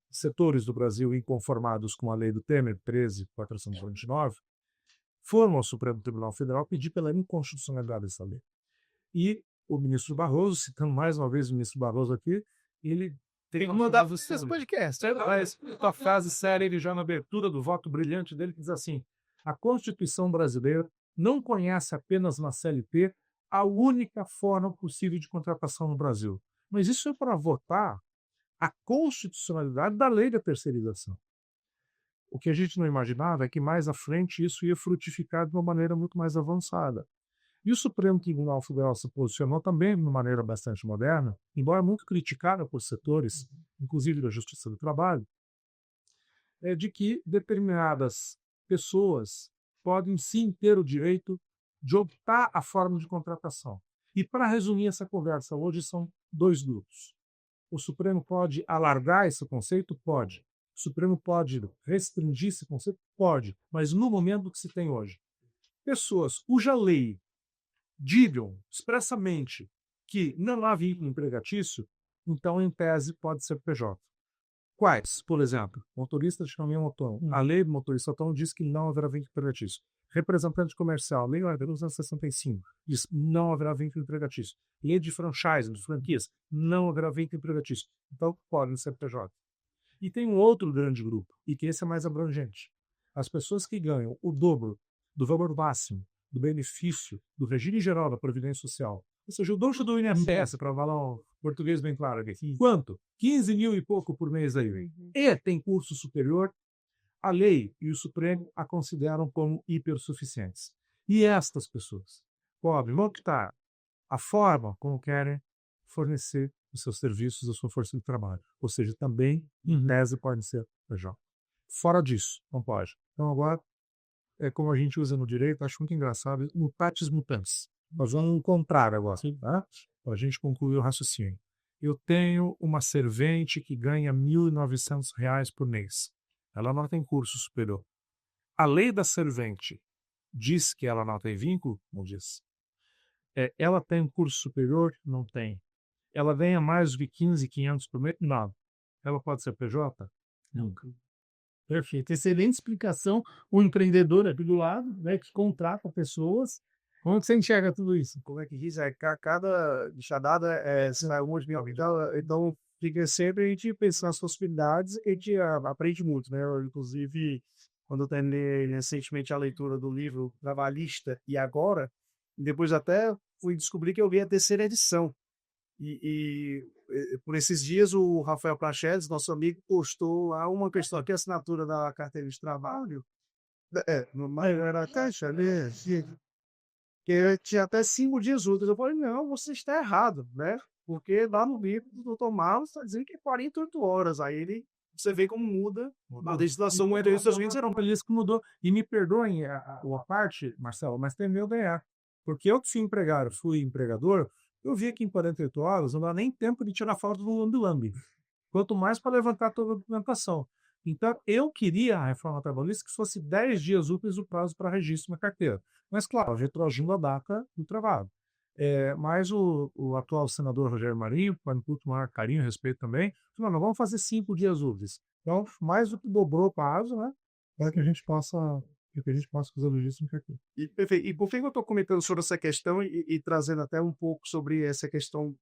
setores do Brasil inconformados com a lei do Temer, 13.429, foram ao Supremo Tribunal Federal pedir pela inconstitucionalidade dessa lei. E o ministro Barroso, citando mais uma vez o ministro Barroso aqui, ele tem uma esse podcast, mas uma frase séria, ele já na abertura do voto brilhante dele, que diz assim: a Constituição brasileira não conhece apenas na CLT a única forma possível de contratação no Brasil. Mas isso é para votar a constitucionalidade da lei da terceirização. O que a gente não imaginava é que mais à frente isso ia frutificar de uma maneira muito mais avançada. E o Supremo Tribunal Federal se posicionou também de uma maneira bastante moderna, embora muito criticada por setores, inclusive da Justiça do Trabalho, de que determinadas pessoas podem sim ter o direito de optar a forma de contratação. E para resumir essa conversa hoje, são dois grupos. O Supremo pode alargar esse conceito? Pode. O Supremo pode restringir esse conceito? Pode. Mas no momento que se tem hoje, pessoas cuja lei digam expressamente que não há vínculo empregatício, então, em tese, pode ser PJ. Quais? Por exemplo, motorista de caminhão autônomo. A lei do motorista autônomo diz que não haverá vínculo empregatício. Representante comercial, lei 265, diz não haverá vínculo empregatício. Lei de franchise, de franquias, não haverá vínculo empregatício. Então, podem ser PJ. E tem um outro grande grupo, e que esse é mais abrangente. As pessoas que ganham o dobro do valor máximo do benefício do regime geral da Previdência Social, ou seja, o dobro do INSS, para falar um português bem claro aqui. Quanto? 15 mil e pouco por mês aí. E tem curso superior, a lei e o Supremo a consideram como hipersuficientes. E estas pessoas podem optar a forma como querem fornecer os seus serviços, a sua força de trabalho. Ou seja, também, em tese, podem ser PJ. Fora disso, não pode. Então, agora, como a gente usa no direito, acho muito engraçado, mutatis mutandis. Nós vamos encontrar agora, tá? Para a gente concluir o raciocínio. Eu tenho uma servente que ganha R$ 1.900 por mês. Ela não tem curso superior. A lei da servente diz que ela não tem vínculo? Não diz. Ela tem um curso superior? Não tem. Ela ganha mais do que 15.500 por mês? Não. Ela pode ser PJ? Nunca. Perfeito. Excelente explicação. O empreendedor aqui do lado, né, que contrata pessoas. Como que você enxerga tudo isso? Como é que diz? Cada enxadada sai um monte de mil. Então, fica sempre a gente pensando nas possibilidades e a gente aprende muito, né? Eu, inclusive, quando eu terminei recentemente a leitura do livro Trabalhista e Agora, depois até fui descobrir que eu vi a terceira edição. E por esses dias o Rafael Prachedes, nosso amigo, postou lá uma questão aqui, a assinatura da carteira de trabalho. Era a caixa ali, que tinha até 5 dias úteis. Eu falei, não, você está errado, né? Porque lá no livro do Dr. Marlos está dizendo que é 48 horas. Aí ele você vê como muda a legislação entre os Estados Unidos e Não, por isso que mudou. E me perdoem a parte, Marcelo, mas tem meu ganhar. Porque eu que fui empregador, eu vi que em 48 horas não dá nem tempo de tirar foto do lambi-lambi. Quanto mais para levantar toda a documentação. Então, eu queria a reforma trabalhista que fosse 10 dias úteis o prazo para registro na carteira. Mas, claro, retroagindo a data do trabalho. Mas o atual senador Rogério Marinho, com muito maior carinho e respeito também, falou, não, vamos fazer 5 dias úteis. Então, mais do que dobrou o prazo, né? Para que a gente possa fazer o registro na carteira. Perfeito. E por que eu estou comentando sobre essa questão e trazendo até um pouco sobre essa questão,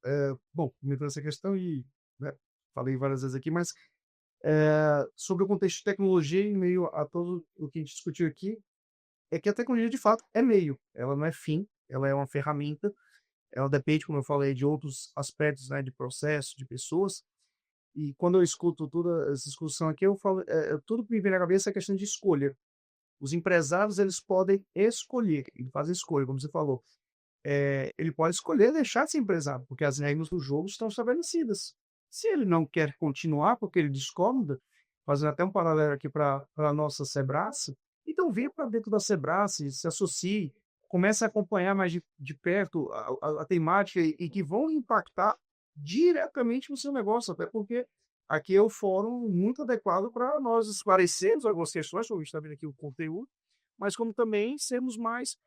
comentando essa questão e falei várias vezes aqui, mas sobre o contexto de tecnologia em meio a todo o que a gente discutiu aqui, é que a tecnologia de fato é meio, ela não é fim, ela é uma ferramenta, ela depende, como eu falei, de outros aspectos, né, de processo, de pessoas. E quando eu escuto toda essa discussão aqui, eu falo, tudo que me vem na cabeça é questão de escolha. Os empresários, eles podem escolher, ele faz escolha, como você falou. Ele pode escolher deixar de ser empresário, porque as regras do jogo estão estabelecidas. Se ele não quer continuar, porque ele discorda, fazendo até um paralelo aqui para a nossa Sebrae, então venha para dentro da Sebrae, se associe, comece a acompanhar mais de perto a temática e que vão impactar diretamente no seu negócio, até porque aqui é o fórum muito adequado para nós esclarecermos algumas questões, como a gente está vendo aqui o conteúdo, mas como também sermos mais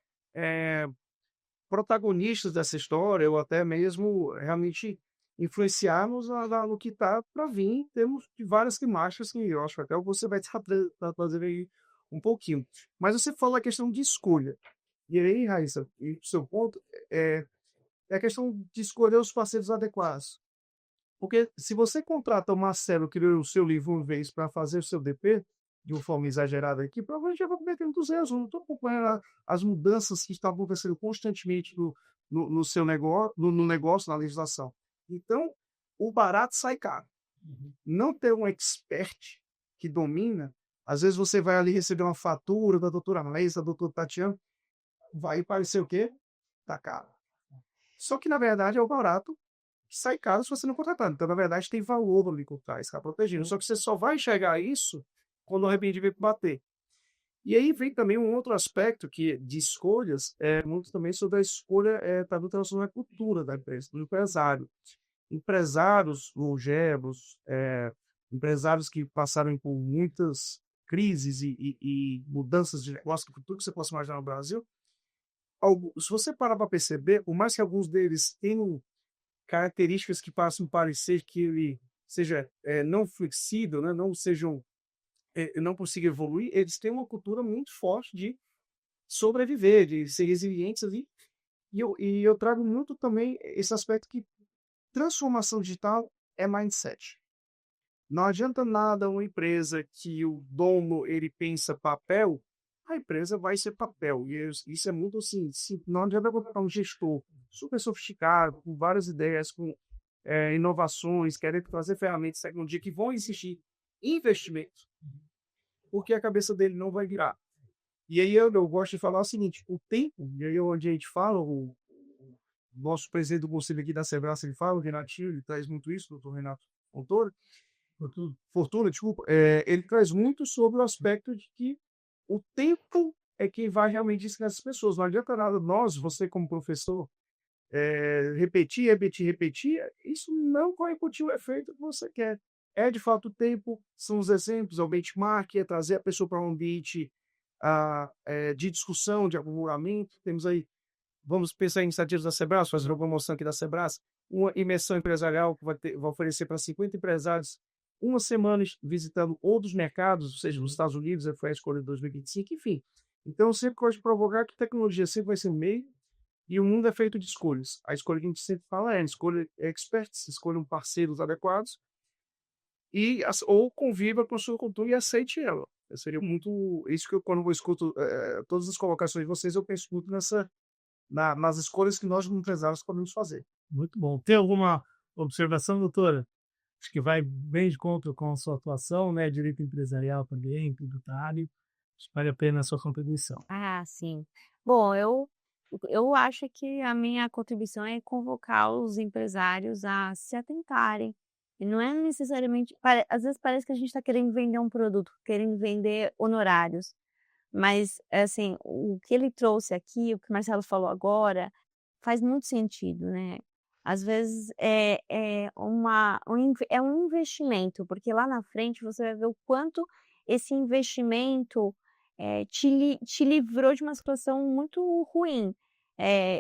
protagonistas dessa história, ou até mesmo realmente influenciarmos no que está para vir, temos de várias temáticas que eu acho que até você vai trazer aí um pouquinho. Mas você falou a questão de escolha. E aí, Raíssa, e o seu ponto é a questão de escolher os parceiros adequados. Porque se você contrata o Marcelo, que leu o seu livro uma vez para fazer o seu DP, de uma forma exagerada aqui, provavelmente já vai cometer muitos erros. Eu não estou acompanhando as mudanças que estão acontecendo constantemente no seu negócio, no negócio, na legislação. Então, o barato sai caro. Não ter um expert que domina, às vezes você vai ali receber uma fatura da doutora Leisa, da doutora Tatiana, vai parecer o quê? Tá caro. Só que, na verdade, é o barato que sai caro se você não contratar. Então, na verdade, tem valor ali por trás, ficar protegido. Só que você só vai enxergar isso quando o arrependimento bater. E aí vem também um outro aspecto de escolhas, muito também sobre a escolha para a transformar a cultura da empresa, do empresário. Empresários longevos, empresários que passaram por muitas crises e mudanças de negócio, tudo que você possa imaginar no Brasil, se você parar para perceber, por mais que alguns deles tenham características que passam a parecer que ele seja não flexível, né, não consiga evoluir, eles têm uma cultura muito forte de sobreviver, de ser resilientes ali. E eu trago muito também esse aspecto que transformação digital é mindset. Não adianta nada uma empresa que o dono ele pensa papel, a empresa vai ser papel. E isso é muito assim, não adianta colocar um gestor super sofisticado, com várias ideias, com inovações, querendo trazer ferramentas de tecnologia que vão exigir investimento, porque a cabeça dele não vai virar. E aí eu gosto de falar o seguinte, o tempo, e aí onde a gente fala, o nosso presidente do conselho aqui da Sebrae, ele fala, o Renatinho, ele traz muito isso, o doutor Renato Fortuna, desculpa, ele traz muito sobre o aspecto de que o tempo é quem vai realmente ensinar essas pessoas. Não adianta nada você como professor, repetir, isso não vai repetir o efeito que você quer. É de fato o tempo, são os exemplos, é o benchmark, é trazer a pessoa para um ambiente de discussão, de acompanhamento. Temos aí, vamos pensar em iniciativas da Sebrae, fazer uma promoção aqui da Sebrae, uma imersão empresarial que vai oferecer para 50 empresários uma semana visitando outros mercados, ou seja, nos Estados Unidos, foi a escolha de 2025, enfim. Então, eu sempre gosto de provocar que tecnologia sempre vai ser meio e o mundo é feito de escolhas. A escolha que a gente sempre fala escolha experts, escolham parceiros adequados ou conviva com a sua cultura e aceite ela. Seria muito isso que quando eu escuto todas as colocações de vocês, eu penso muito nas escolhas que nós, como empresários, podemos fazer. Muito bom. Tem alguma observação, doutora? Acho que vai bem de conta com a sua atuação, né? Direito empresarial também, tributário. Acho que vale a pena a sua contribuição. Ah, sim. Bom, eu acho que a minha contribuição é convocar os empresários a se atentarem E não é necessariamente. Às vezes parece que a gente está querendo vender um produto, querendo vender honorários. Mas, assim, o que ele trouxe aqui, o que o Marcelo falou agora, faz muito sentido, né? Às vezes é um investimento, porque lá na frente você vai ver o quanto esse investimento te livrou de uma situação muito ruim.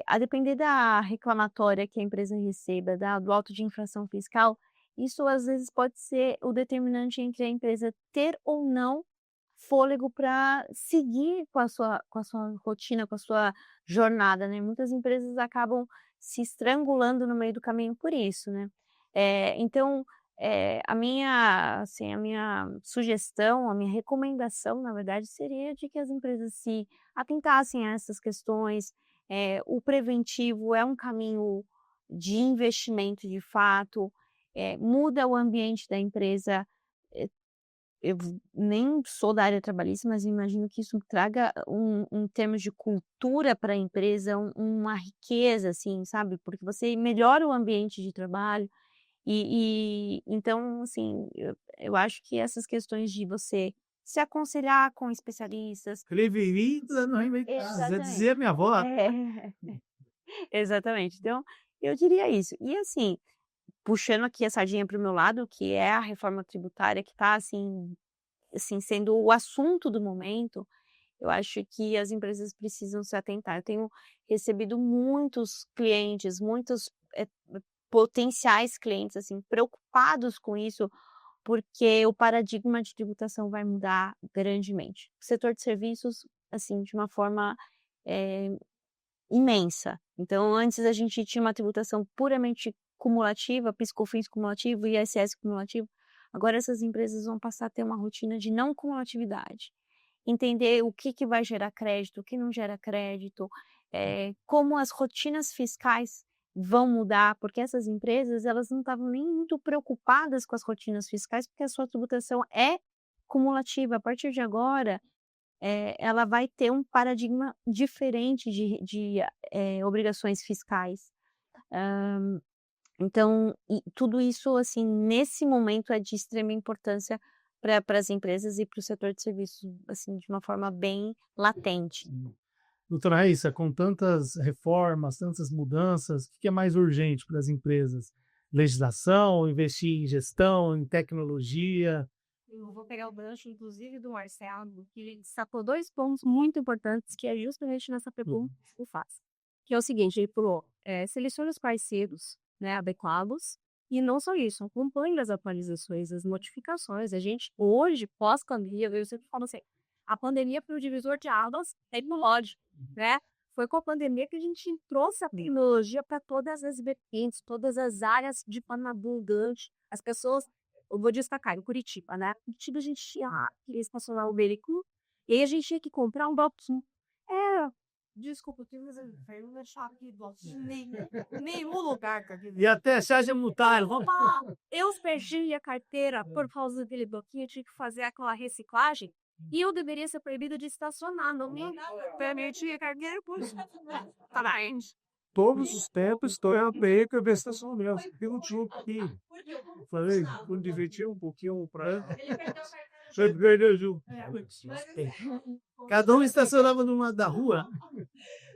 A depender da reclamatória que a empresa receba, do auto de infração fiscal, isso às vezes pode ser o determinante entre a empresa ter ou não fôlego para seguir com a sua rotina, com a sua jornada, né. Muitas empresas acabam se estrangulando no meio do caminho por isso, né. Então, a minha sugestão, a minha recomendação, na verdade, seria de que as empresas se atentassem a essas questões. O preventivo é um caminho de investimento de fato, muda o ambiente da empresa. Nem sou da área trabalhista, mas imagino que isso traga um termos de cultura para a empresa, uma riqueza, assim, sabe, porque você melhora o ambiente de trabalho então, assim, eu acho que essas questões de você se aconselhar com especialistas. Prevenida não é inventada, já dizia minha avó. Exatamente. Então, eu diria isso. E assim, puxando aqui a sardinha para o meu lado, que é a reforma tributária que está assim, sendo o assunto do momento, eu acho que as empresas precisam se atentar. Eu tenho recebido muitos clientes, muitos potenciais clientes, assim, preocupados com isso, porque o paradigma de tributação vai mudar grandemente. O setor de serviços, assim, de uma forma eh, imensa. Então, antes a gente tinha uma tributação puramente cumulativa, PIS/COFINS cumulativo, ISS cumulativo. Agora essas empresas vão passar a ter uma rotina de não cumulatividade. Entender o que vai gerar crédito, o que não gera crédito, como as rotinas fiscais vão mudar, porque essas empresas elas não estavam nem muito preocupadas com as rotinas fiscais, porque a sua tributação é cumulativa. A partir de agora, ela vai ter um paradigma diferente de obrigações fiscais. Então, tudo isso, assim, nesse momento é de extrema importância para as empresas e para o setor de serviços, assim, de uma forma bem latente. Doutora Raíssa, com tantas reformas, tantas mudanças, o que é mais urgente para as empresas? Legislação, investir em gestão, em tecnologia? Eu vou pegar o gancho, inclusive, do Marcelo, que ele destacou 2 pontos muito importantes, que é justamente nessa pergunta que eu faço. Que é o seguinte, ele falou, selecione os parceiros, né, adequados, e não só isso, acompanhe as atualizações, as notificações. A gente, hoje, pós-pandemia, eu sempre falo assim, a pandemia foi o divisor de águas tecnológico, né? Foi com a pandemia que a gente trouxe a tecnologia para todas as vertentes, todas as áreas de forma abundante. As pessoas, eu vou destacar, em Curitiba, né? Em Curitiba a gente queria estacionar o veículo, e aí a gente tinha que comprar um bloquinho. Desculpa, eu tenho não deixar aqui bloquinho nenhum lugar, cara. E até seja multado, vamos Eu perdi a carteira por causa daquele bloquinho, eu tinha que fazer aquela reciclagem, e eu deveria ser proibida de estacionar, não me permitia a carteira, pois. Parabéns. Todos os tempos estou a meio que a estacionamento. Tem um tio aqui. Falei, quando divertir um pouquinho para. Sempre perdeu Ju. Cada um estacionava numa da rua.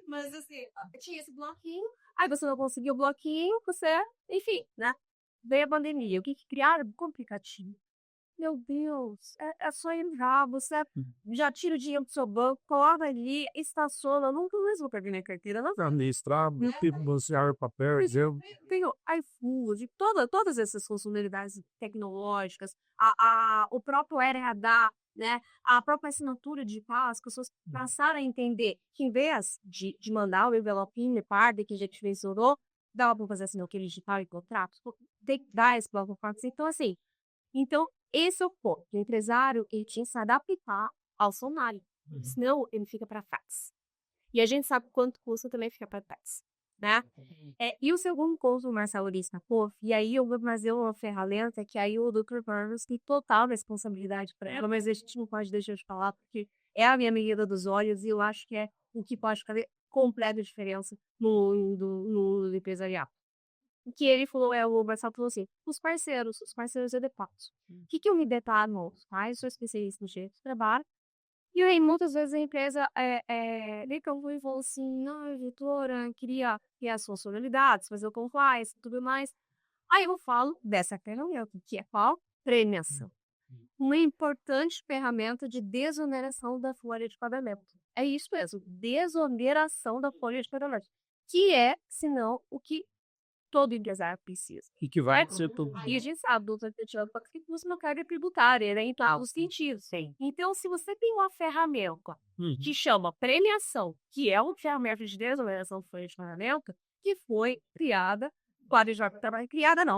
Mas assim, tinha esse bloquinho, aí você não conseguiu o bloquinho, enfim, né? Veio a pandemia, o que criaram? Complicativo. Meu Deus, é só entrar, você já tira o dinheiro do seu banco, coloca ali, estaciona, eu nunca mais vou perder minha carteira, não. Administrar, balancear papel, eu. Tenho iFood, todas essas funcionalidades tecnológicas, o próprio RH, né? A própria assinatura digital, as pessoas passaram a entender que em vez de mandar o envelopinho de parda que a gente mencionou, dava para fazer aquele digital e contrato, tem que dar esse bloco. Então, assim, esse é o ponto. O empresário ele tinha que se adaptar ao cenário, senão ele fica para trás. E a gente sabe quanto custa também ficar para trás, né? E o segundo ponto, o Marcelo destacou, e aí eu vou fazer uma ferramenta que aí o Dr. Burns tem total responsabilidade para ela, mas a gente não pode deixar de falar, porque é a minha menina dos olhos e eu acho que é o que pode fazer completa diferença no empresariado. que ele falou, o Marcelo falou assim, os parceiros eu depasso. O que eu me deparo? Eu sou especialista no direito do trabalho, e aí muitas vezes a empresa liga e falou assim, não, editora, queria criar as funcionalidades, fazer o compliance e tudo mais. Aí eu falo dessa ferramenta, que é qual? Premiação. Uma importante ferramenta de desoneração da folha de pagamento. É isso mesmo, desoneração da folha de pagamento. Que é, senão, o que todo empresário precisa. E que vai ser todo. E a gente sabe, do que custa uma carga tributária, né? Em todos os sentidos. Sim. Então, se você tem uma ferramenta que chama premiação, que é uma ferramenta de desoneração da folha de pagamento, que foi criada,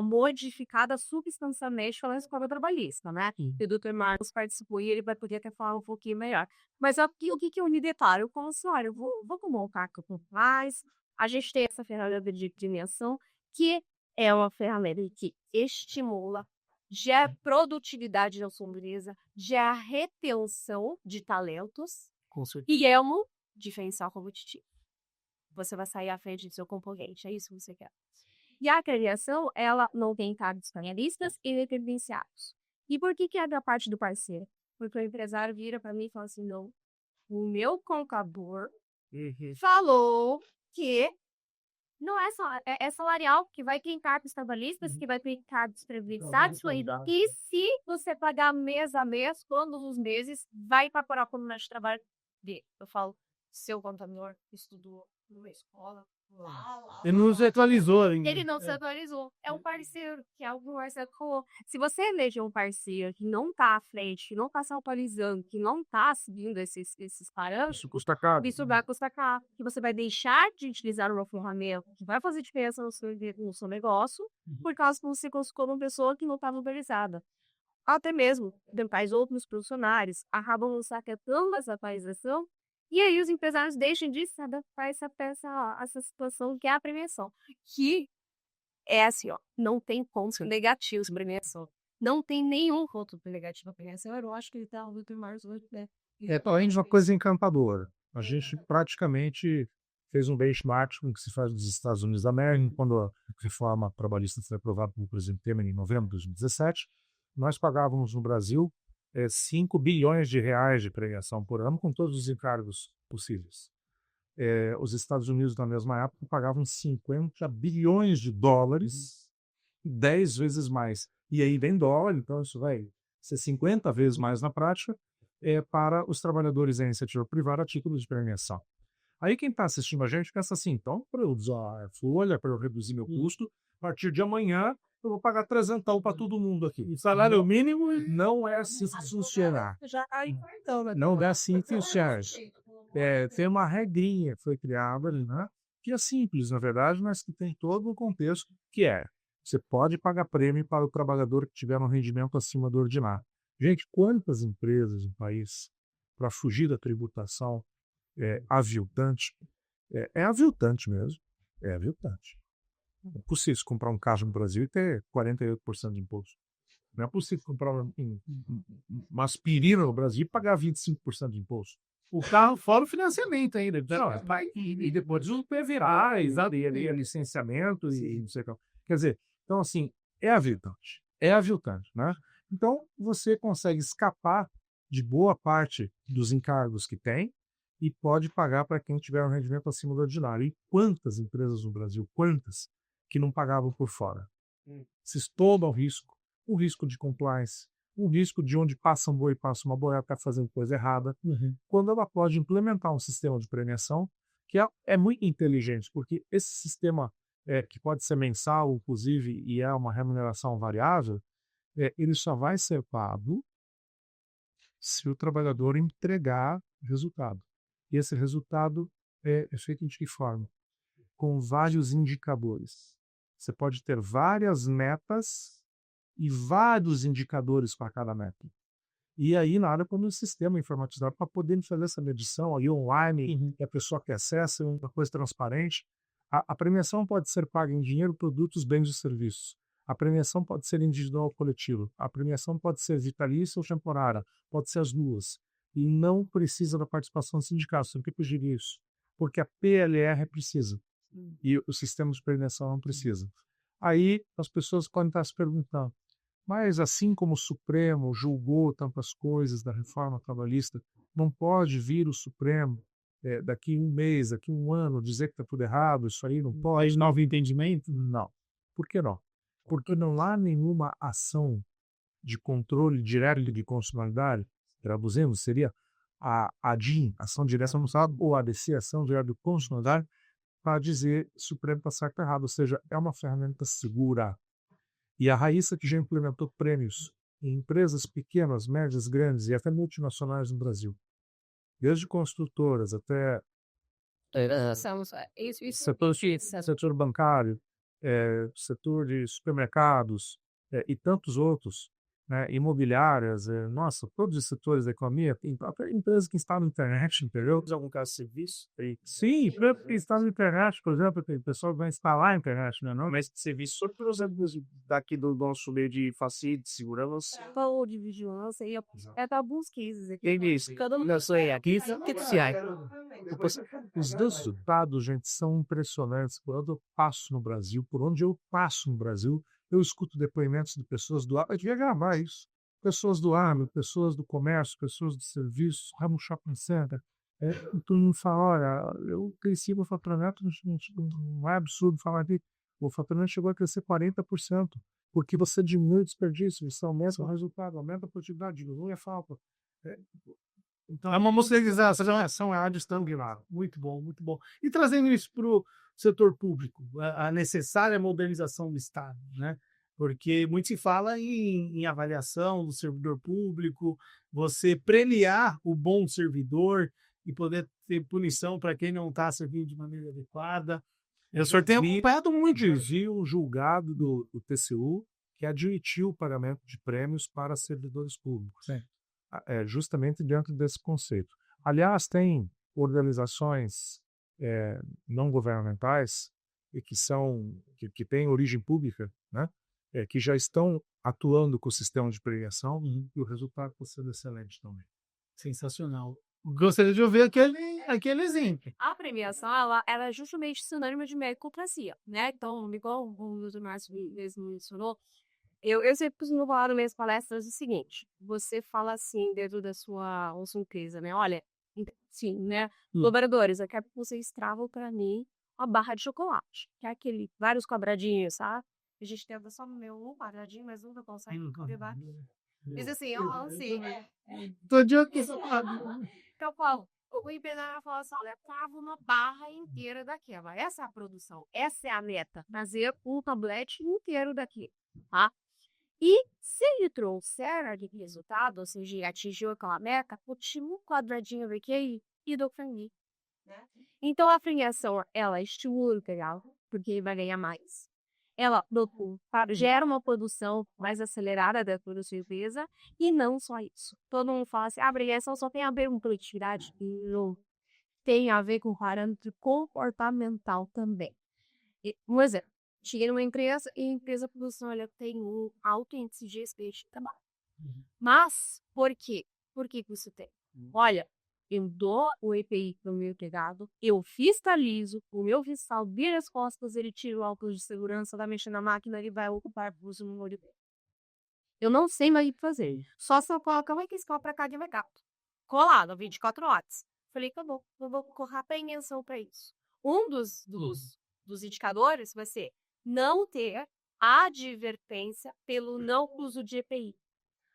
modificada substancialmente pela escola trabalhista, né? E o Dr. Marcos participou e ele vai poder até falar um pouquinho melhor. Mas aqui, o que eu me detalho? Eu falo assim, olha, eu vou montar o que faz. A gente tem essa ferramenta de premiação, que é uma ferramenta que estimula, gera produtividade na sua empresa, gera retenção de talentos e é um diferencial competitivo. Você vai sair à frente do seu concorrente, é isso que você quer. E a acreditação, ela não tem encargos finalistas e credenciados. E por que é da parte do parceiro? Porque o empresário vira para mim e fala assim, não, o meu contador falou que não é só, é salarial, que vai ter encargos trabalhistas, que vai ter encargos previdenciários, e se você pagar mês a mês, todos os meses, vai incorporar como de trabalho dele. Eu falo, seu contador estudou numa escola, Ele não se atualizou ainda. ele não se atualizou. É um parceiro, que é algo que o Marcelo falou. Se você eleger um parceiro que não está à frente, que não está se atualizando, que não está seguindo esses parâmetros, Isso custa caro. isso vai custar caro. Que você vai deixar de utilizar uma ferramenta que vai fazer diferença no seu negócio, por causa que você colocou uma pessoa que não estava atualizada. Até mesmo, demais outros profissionais acabam sacatando essa atualização. E aí os empresários deixam de se adaptar a essa situação que é a premiação. Que é assim, ó, não tem pontos negativos para premiação. Não tem nenhum ponto negativo para premiação. Eu acho que ele tá muito mais hoje, né? Além de uma coisa encantadora. A gente praticamente fez um benchmark com o que se faz nos Estados Unidos da América, quando a reforma trabalhista foi aprovada pelo presidente Temer em novembro de 2017. Nós pagávamos no Brasil 5 bilhões de reais de premiação por ano, com todos os encargos possíveis. Os Estados Unidos, na mesma época, pagavam 50 bilhões de dólares, 10 vezes mais. E aí vem dólar, então isso vai ser 50 vezes mais na prática, para os trabalhadores da iniciativa privada a título de premiação. Aí quem está assistindo a gente pensa assim, então, para eu usar a folha, para eu reduzir meu custo, a partir de amanhã eu vou pagar 300 para todo mundo aqui. O salário mínimo Não é assim que funciona. Não é assim que funciona. Tem uma regrinha que foi criada, né, que é simples, na verdade, mas que tem todo um contexto, que é, você pode pagar prêmio para o trabalhador que tiver um rendimento acima do ordinário. Gente, quantas empresas no país, para fugir da tributação aviltante, é aviltante mesmo, é aviltante. Não é possível comprar um carro no Brasil e ter 48% de imposto. Não é possível comprar uma aspirina no Brasil e pagar 25% de imposto. o carro fora o financiamento ainda. E depois os PVAs, licenciamento e não sei o que. Quer dizer, então assim, é aviltante, né? Então você consegue escapar de boa parte dos encargos que tem e pode pagar para quem tiver um rendimento acima do ordinário. E quantas empresas no Brasil, que não pagavam por fora? Vocês tomam o risco de compliance, o risco de onde passa um boi e passa uma boiada está fazendo coisa errada, quando ela pode implementar um sistema de premiação que é muito inteligente, porque esse sistema, que pode ser mensal, inclusive, e é uma remuneração variável, ele só vai ser pago se o trabalhador entregar resultado. E esse resultado é feito de que forma? Com vários indicadores. Você pode ter várias metas e vários indicadores para cada meta. E aí, nada como um sistema informatizado para poder fazer essa medição aí online, e a pessoa que acessa, uma coisa transparente. A premiação pode ser paga em dinheiro, produtos, bens e serviços. A premiação pode ser individual ou coletiva. A premiação pode ser vitalícia ou temporária. Pode ser as duas. E não precisa da participação do sindicato. Você não tem que pedir isso. Porque a PLR precisa. E o sistema de premiação não precisa. Aí as pessoas podem estar se perguntando, mas assim como o Supremo julgou tantas coisas da reforma trabalhista, não pode vir o Supremo daqui um mês, daqui um ano, dizer que está tudo errado, isso aí não pode? Pós novo entendimento? Não. Por que não? Porque não há nenhuma ação de controle direto de constitucionalidade, traduzindo, seria a DIN, ação direta no Estado, ou a ADC, ação direta de constitucionalidade, para dizer se o Supremo está certo ou errado. Ou seja, é uma ferramenta segura. E a Raíssa, que já implementou prêmios em empresas pequenas, médias, grandes e até multinacionais no Brasil, desde construtoras até setor bancário, setor de supermercados e tantos outros, né, imobiliárias, nossa, todos os setores da economia, até empresas que estão na internet, entendeu? Temos algum caso de serviço? Sim, empresas que estão na internet, por exemplo, o pessoal vai instalar a internet, né, não? Mas de serviço, só por exemplo, daqui do nosso meio de facilidade, de segurança. Falou de vigilância e até alguns cases aqui. Quem disse? Não sei, aqui que se há. Os resultados, gente, são impressionantes. Por onde eu passo no Brasil, eu escuto depoimentos de pessoas do agro, eu devia gravar isso. Pessoas do agro, pessoas do comércio, pessoas do serviço, Ramo Shopping Center. Todo mundo fala, olha, eu cresci meu faturamento, não é absurdo falar aqui, o faturamento chegou a crescer 40%, porque você diminui o desperdício, você aumenta o resultado, aumenta a produtividade, diminui a falta. Então, é uma muscularização, é a Stanglar. Muito bom, muito bom. E trazendo isso para o setor público, a necessária modernização do Estado, né? Porque muito se fala em avaliação do servidor público, você premiar o bom servidor e poder ter punição para quem não está servindo de maneira adequada. O senhor tem acompanhado muito isso. Vi um julgado do TCU que admitiu o pagamento de prêmios para servidores públicos. Sim. Justamente dentro desse conceito. Aliás, tem organizações não governamentais e que têm origem pública, né? Que já estão atuando com o sistema de premiação e o resultado está sendo excelente também. Sensacional. Gostaria de ouvir aquele exemplo. A premiação, ela é justamente sinônimo de meritocracia, né? Então, igual o Dr. Márcio mesmo mencionou, eu sempre costumo falar nas minhas palestras o seguinte: você fala assim dentro da sua empresa, né? Olha, sim, né? Colaboradores, eu quero que vocês travam para mim uma barra de chocolate, que é vários quadradinhos, sabe? A gente tenta só um quadradinho, mas nunca consegue levar. Mas assim, Tô de aqui. Então, Paulo, o empresário fala assim: olha, trava uma barra inteira daquela. Essa é a produção, essa é a meta. Fazer um tablete inteiro daqui, tá? E se ele trouxer aquele resultado, ou seja, atingiu aquela meta, continua um quadradinho aqui e do frangui, né? Então, a premiação, ela estimula o legal, porque ele vai ganhar mais. Ela gera uma produção mais acelerada da sua empresa e não só isso. Todo mundo fala assim, a premiação só tem a ver com produtividade. Não. Tem a ver com parâmetro comportamental também. Um exemplo. Cheguei numa empresa e a empresa de produção tem um alto índice de respeito de trabalho. Mas, por quê? Por que isso tem? Olha, eu dou o EPI para o meu empregado, eu fiscalizo, o meu fiscal vira as costas, ele tira o óculos de segurança, vai mexer na máquina, ele vai ocupar o uso no olho dele. Eu não sei mais o que fazer. Só se eu colocar uma escola para cá de mercado. Colado, 24 horas. Falei, acabou, eu vou correr a apreensão para isso. Um dos indicadores vai ser não ter advertência pelo não uso de EPI.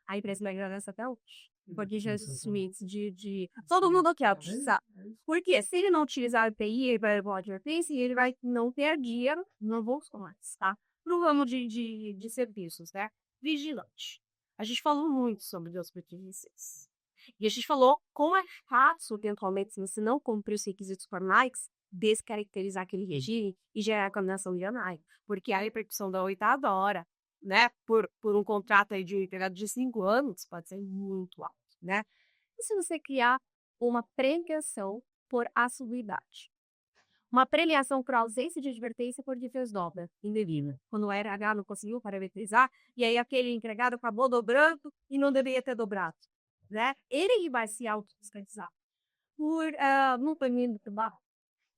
A empresa vai agradecer até hoje. Porque já limites de todo mundo quer precisar. Porque se ele não utilizar o EPI, ele vai ter advertência e ele vai não ter dinheiro, não vou mais, tá? No ramo de serviços, né? Vigilante. A gente falou muito sobre os PTVCs. E a gente falou como é fácil, eventualmente, se você não cumprir os requisitos formais, descaracterizar aquele regime e gerar a condenação milionária. Porque a repercussão da 8ª hora, né, por um contrato aí de 5 anos, pode ser muito alto, né? E se você criar uma premiação por assiduidade? Uma premiação por ausência de advertência por defesa dobra indevida. Quando o RH não conseguiu parametrizar, e aí aquele empregado acabou dobrando e não deveria ter dobrado, né? Ele vai se autodescaracterizar por não permitir trabalho.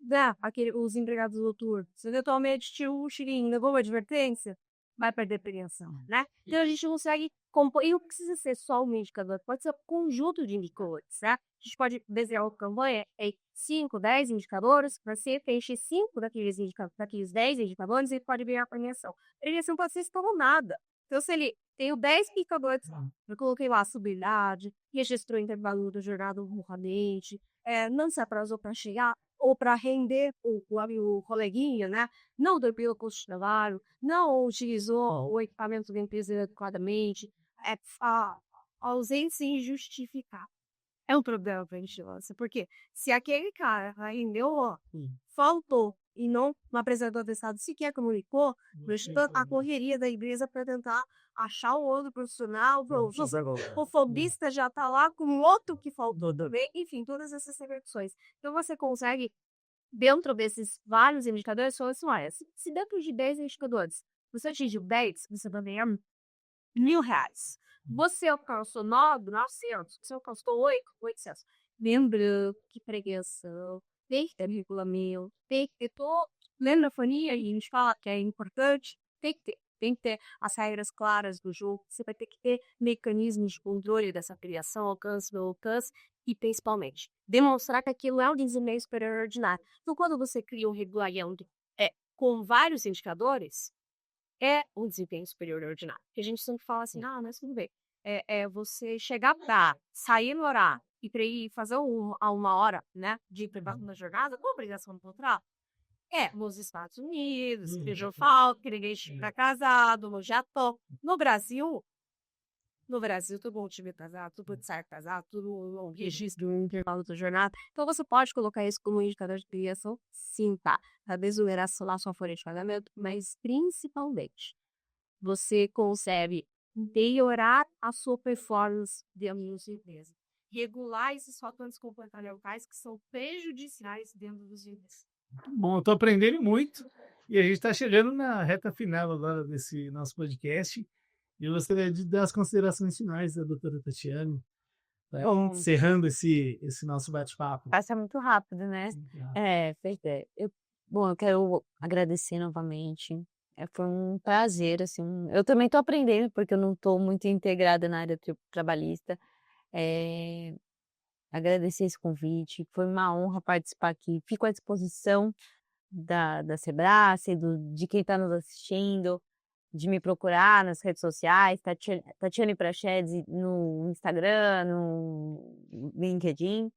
né, os empregados noturnos. Se eventualmente tira um tirinho, levou uma advertência, vai perder premiação, né? Então a gente consegue compor, e não precisa ser só um indicador, pode ser um conjunto de indicadores, né? A gente pode desenhar uma campanha em 5, 10 indicadores, você preenche 5 daqueles 10 indicadores e pode ganhar a premiação. A premiação pode ser escalonada. Então, se ele tem 10 indicadores, eu coloquei lá subidade, registrou o intervalo da jornada honradamente, não se atrasou para chegar ou para render o coleguinha, né? Não dormiu com o trabalho, não utilizou o equipamento de limpeza adequadamente, a ausência injustificável. É um problema para a vigilância, porque se aquele cara rendeu, faltou e não apresentou atestado, sequer comunicou, a correria da empresa para tentar achar um outro profissional, o fobista já está lá com outro que faltou também, enfim, todas essas repercussões. Então você consegue, dentro desses vários indicadores, falar assim, olha, se dentro de 10 indicadores você atingiu 10, você vai ganhar R$1.000. Você alcançou 900, você alcançou 800. Lembrando que prevenção tem que ter regulamento, tem que ter todo. Lembra a fonia? E a gente fala que é importante, tem que ter as regras claras do jogo. Você vai ter que ter mecanismos de controle dessa criação, alcance, não alcance, e principalmente demonstrar que aquilo é um desempenho superior ordinário. Então, quando você cria um regulamento com vários indicadores, é um desempenho superior ordinário. Porque a gente sempre fala assim, mas tudo bem. Você chegar para sair no horário e para ir fazer uma hora, né, de preparo na jornada, com obrigação de contrato. Nos Estados Unidos, que eu falo, que ninguém está casado, no Japão. No Brasil, todo mundo tiver casado, tudo certo casado, tudo um registro, um intervalo da jornada. Então, você pode colocar isso como um indicador de criação, sim, tá? Talvez numeração lá sua folha de pagamento, mas principalmente, você consegue melhorar a sua performance dentro da sua empresa. Regular esses fatores comportamentais que são prejudiciais dentro dos empresas. Bom, eu estou aprendendo muito e a gente está chegando na reta final agora desse nosso podcast. E eu gostaria de dar as considerações finais da doutora Tatiane, encerrando esse nosso bate-papo. Passa muito rápido, né? Pois é. Eu quero agradecer novamente. Foi um prazer, assim. Eu também estou aprendendo, porque eu não estou muito integrada na área trabalhista. Agradecer esse convite. Foi uma honra participar aqui. Fico à disposição da Sebrace, de quem está nos assistindo, de me procurar nas redes sociais, Tatiane Prachedes no Instagram, no LinkedIn.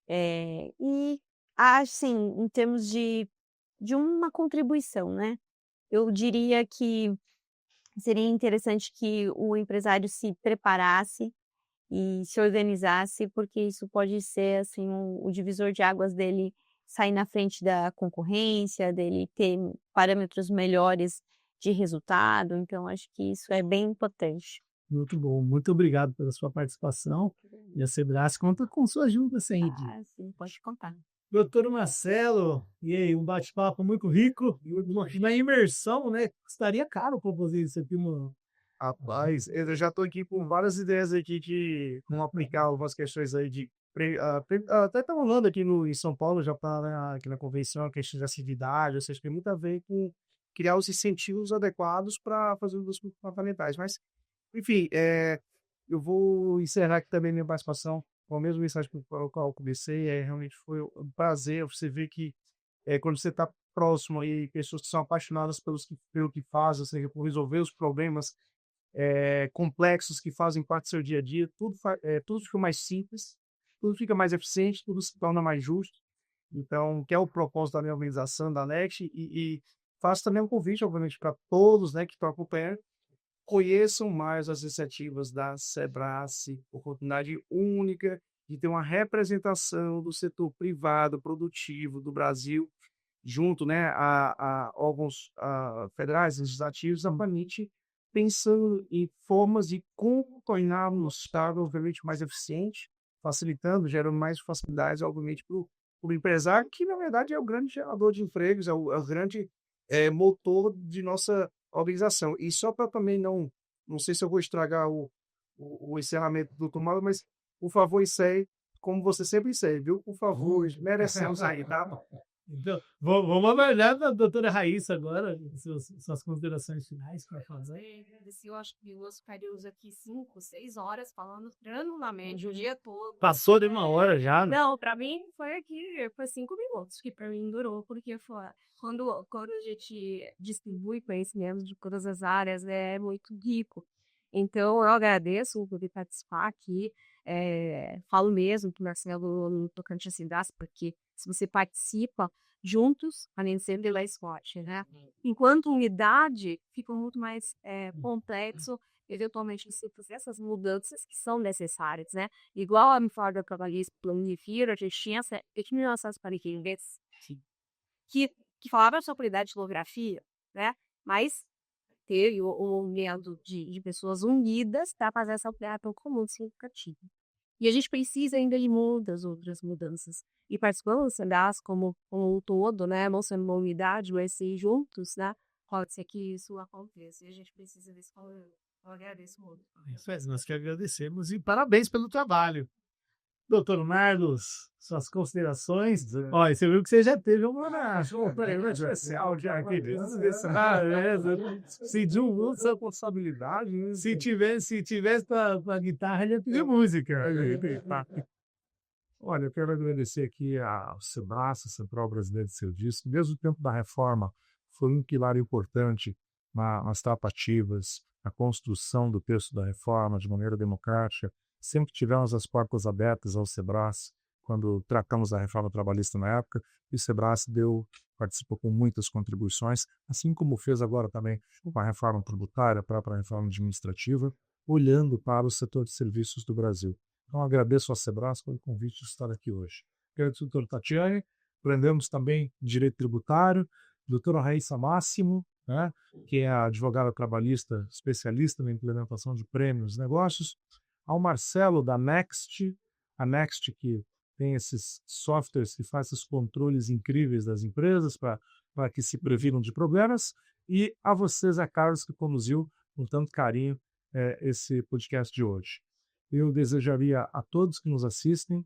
E, assim, em termos de uma contribuição, né? Eu diria que seria interessante que o empresário se preparasse e se organizasse, porque isso pode ser, assim, o divisor de águas dele sair na frente da concorrência, dele ter parâmetros melhores de resultado. Então, acho que isso é bem importante. Muito bom. Muito obrigado pela sua participação. E a Sebrace conta com sua ajuda sempre. Sim, pode contar. Doutor Marcelo, e aí, um bate-papo muito rico. E na imersão, né? Custaria caro produzir isso aqui, mano. Rapaz, eu já estou aqui com várias ideias aqui de como aplicar algumas questões aí de... até estamos falando aqui em São Paulo, já está aqui na convenção, a questão de atividade, ou seja, tem muito a ver com criar os incentivos adequados para fazer os fundamentais. Mas, enfim, eu vou encerrar aqui também minha participação com a mesma mensagem com a qual eu comecei. Realmente foi um prazer você ver que quando você está próximo aí, pessoas que são apaixonadas pelo que fazem, ou seja, por resolver os problemas complexos que fazem parte do seu dia a dia, tudo fica mais simples, tudo fica mais eficiente, tudo se torna mais justo. Então, que é o propósito da minha organização, da Next, e faço também um convite, obviamente, para todos, né, que estão acompanhando, conheçam mais as iniciativas da Sebrace, oportunidade única de ter uma representação do setor privado, produtivo do Brasil, junto, né, a órgãos federais, legislativos, amplamente pensando em formas de como tornar o Estado, obviamente, mais eficiente, facilitando, gerando mais facilidades, obviamente, para o empresário, que, na verdade, é o grande gerador de empregos, é o grande motor de nossa organização. E só para também não sei se eu vou estragar o encerramento do Tomado, mas, por favor, encerre como você sempre encerra, viu? Por favor, merecemos aí, tá? Então, vamos aguardar da doutora Raíssa agora, suas considerações finais para fazer. Eu acho que nós ficaríamos aqui 5, 6 horas falando tranquilamente o dia todo. Passou de 1 hora já, né? Não, pra mim foi 5 minutos que pra mim durou, porque foi quando a gente distribui conhecimentos de todas as áreas, é muito rico. Então, eu agradeço por participar aqui. Falo mesmo que o Marcelo no tocante assim, porque se você participa juntos, a gente sempre mais forte, né? Enquanto unidade, fica muito mais complexo, eventualmente, você fazer essas mudanças que são necessárias, né? Igual a Reforma Trabalhista Planifica, a gente tinha essas parquinhas que falavam sobre datilografia, né? Mas teve o movimento de pessoas unidas para fazer essa operação comum significativa. E a gente precisa ainda de muitas outras mudanças. E participando das como um todo, né? Não sendo uma unidade, mas sim juntos, né? Pode ser que isso aconteça. E a gente precisa desse valor. Eu agradeço muito. Isso é, nós que agradecemos e parabéns pelo trabalho. Doutor Marlos, suas considerações. Olha, você viu que você já teve uma especial já aqui. Se de essa responsabilidade. Se tivesse para guitarra, ele ia pedir música. Olha, eu quero agradecer aqui ao Sebrae, Central Brasileira de Serviço, desde o tempo da reforma, foi um pilar importante nas tratativas, na construção do texto da reforma de maneira democrática. Sempre tivemos as portas abertas ao Sebrae, quando tratamos da reforma trabalhista na época, e o Sebrae participou com muitas contribuições, assim como fez agora também com a reforma tributária, a própria reforma administrativa, olhando para o setor de serviços do Brasil. Então, agradeço ao Sebrae pelo convite de estar aqui hoje. Agradeço ao doutor Tatiane, aprendemos também direito tributário, doutora Raíssa Máximo, né, que é a advogada trabalhista especialista na implementação de prêmios e negócios, ao Marcelo da Next, a Next que tem esses softwares que faz esses controles incríveis das empresas para que se previnam de problemas, e a você, Zé Carlos, que conduziu com tanto carinho esse podcast de hoje. Eu desejaria a todos que nos assistem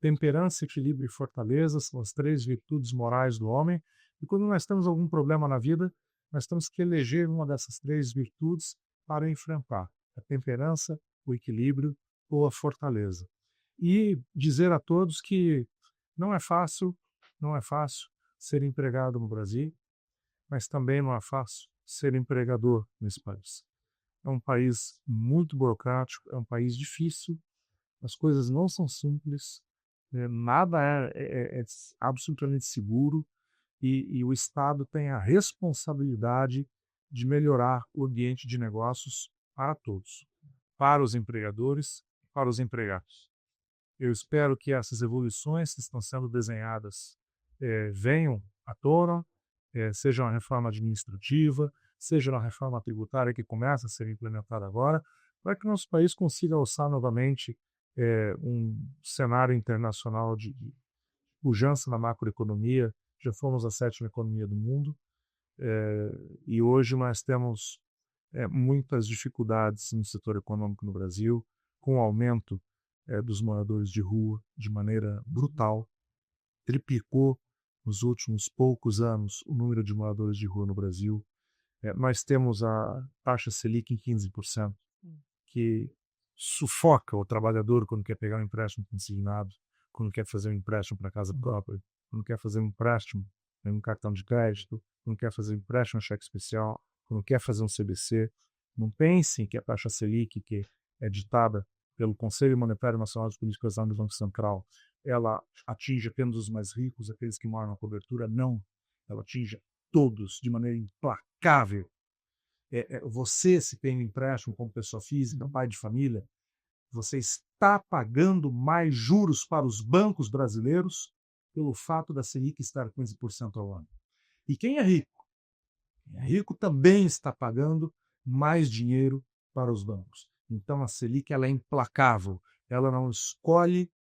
temperança, equilíbrio e fortaleza, são as 3 virtudes morais do homem, e quando nós temos algum problema na vida, nós temos que eleger uma dessas 3 virtudes para enfrentar: a temperança, o equilíbrio ou a fortaleza. E dizer a todos que não é fácil ser empregado no Brasil, mas também não é fácil ser empregador nesse país. É um país muito burocrático, é um país difícil, as coisas não são simples, nada é absolutamente seguro, e o Estado tem a responsabilidade de melhorar o ambiente de negócios para todos, para os empregadores e para os empregados. Eu espero que essas evoluções que estão sendo desenhadas venham à tona, seja uma reforma administrativa, seja uma reforma tributária que começa a ser implementada agora, para que nosso país consiga alçar novamente um cenário internacional de pujança na macroeconomia. Já fomos a 7ª economia do mundo, e hoje nós temos muitas dificuldades no setor econômico no Brasil, com o aumento dos moradores de rua de maneira brutal. Triplicou nos últimos poucos anos o número de moradores de rua no Brasil. Nós temos a taxa Selic em 15%, que sufoca o trabalhador quando quer pegar um empréstimo consignado, quando quer fazer um empréstimo para casa própria, quando quer fazer um empréstimo em um cartão de crédito, quando quer fazer um empréstimo em cheque especial, quando quer fazer um CBC. Não pensem que a taxa Selic, que é ditada pelo Conselho Monetário Nacional de Política Econômica do Banco Central, ela atinge apenas os mais ricos, aqueles que moram na cobertura. Não, ela atinge todos de maneira implacável. Você, se tem um empréstimo como pessoa física, pai de família, você está pagando mais juros para os bancos brasileiros pelo fato da Selic estar 15% ao ano. E quem é rico também está pagando mais dinheiro para os bancos. Então a Selic ela é implacável, ela não escolhe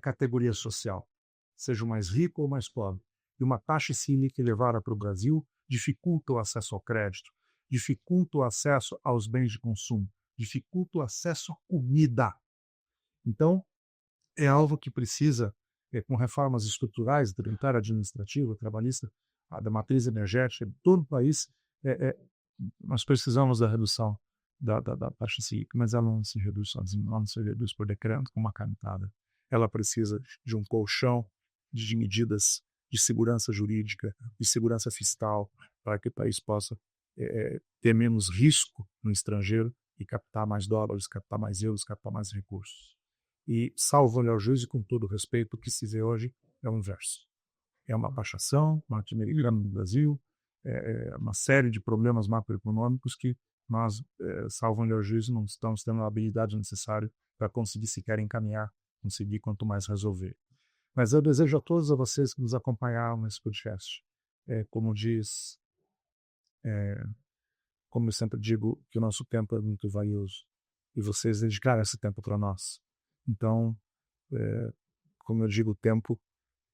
categoria social, seja o mais rico ou o mais pobre. E uma taxa Selic elevada para o Brasil dificulta o acesso ao crédito, dificulta o acesso aos bens de consumo, dificulta o acesso à comida. Então, é algo que precisa com reformas estruturais, tributária, administrativa, trabalhista, da matriz energética de todo o país, nós precisamos da redução da taxa Selic, mas ela não se reduz sozinha, ela não se reduz por decreto com uma canetada. Ela precisa de um colchão de medidas de segurança jurídica, de segurança fiscal, para que o país possa ter menos risco no estrangeiro e captar mais dólares, captar mais euros, captar mais recursos. E, salvo olhar o juízo, com todo respeito, o que se vê hoje é o inverso. É uma baixação norte-americana no Brasil, uma série de problemas macroeconômicos que nós, salvo olhar o juízo, não estamos tendo a habilidade necessária para conseguir sequer encaminhar, conseguir quanto mais resolver. Mas eu desejo a todos vocês que nos acompanharam nesse podcast, como eu sempre digo, que o nosso tempo é muito valioso e vocês dedicaram esse tempo para nós. Então, como eu digo, o tempo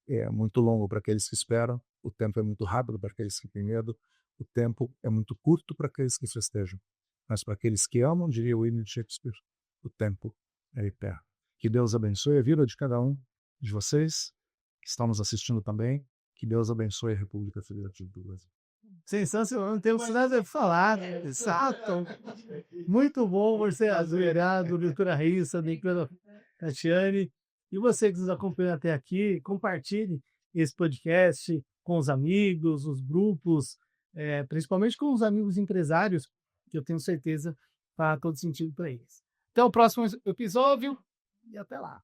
é muito longo para aqueles que esperam, o tempo é muito rápido para aqueles que têm medo, o tempo é muito curto para aqueles que festejam. Mas para aqueles que amam, diria William Shakespeare, o tempo é eterno. Que Deus abençoe a vida de cada um de vocês que estão nos assistindo também. Que Deus abençoe a República Federativa do Brasil. Sensacional, não temos nada a falar. Exato. Muito bom você, azoeirado, doutora Raíssa, doutora Tatiane. E você que nos acompanha até aqui, compartilhe esse podcast com os amigos, os grupos, principalmente com os amigos empresários, que eu tenho certeza faz todo sentido para eles. Até o próximo episódio e até lá.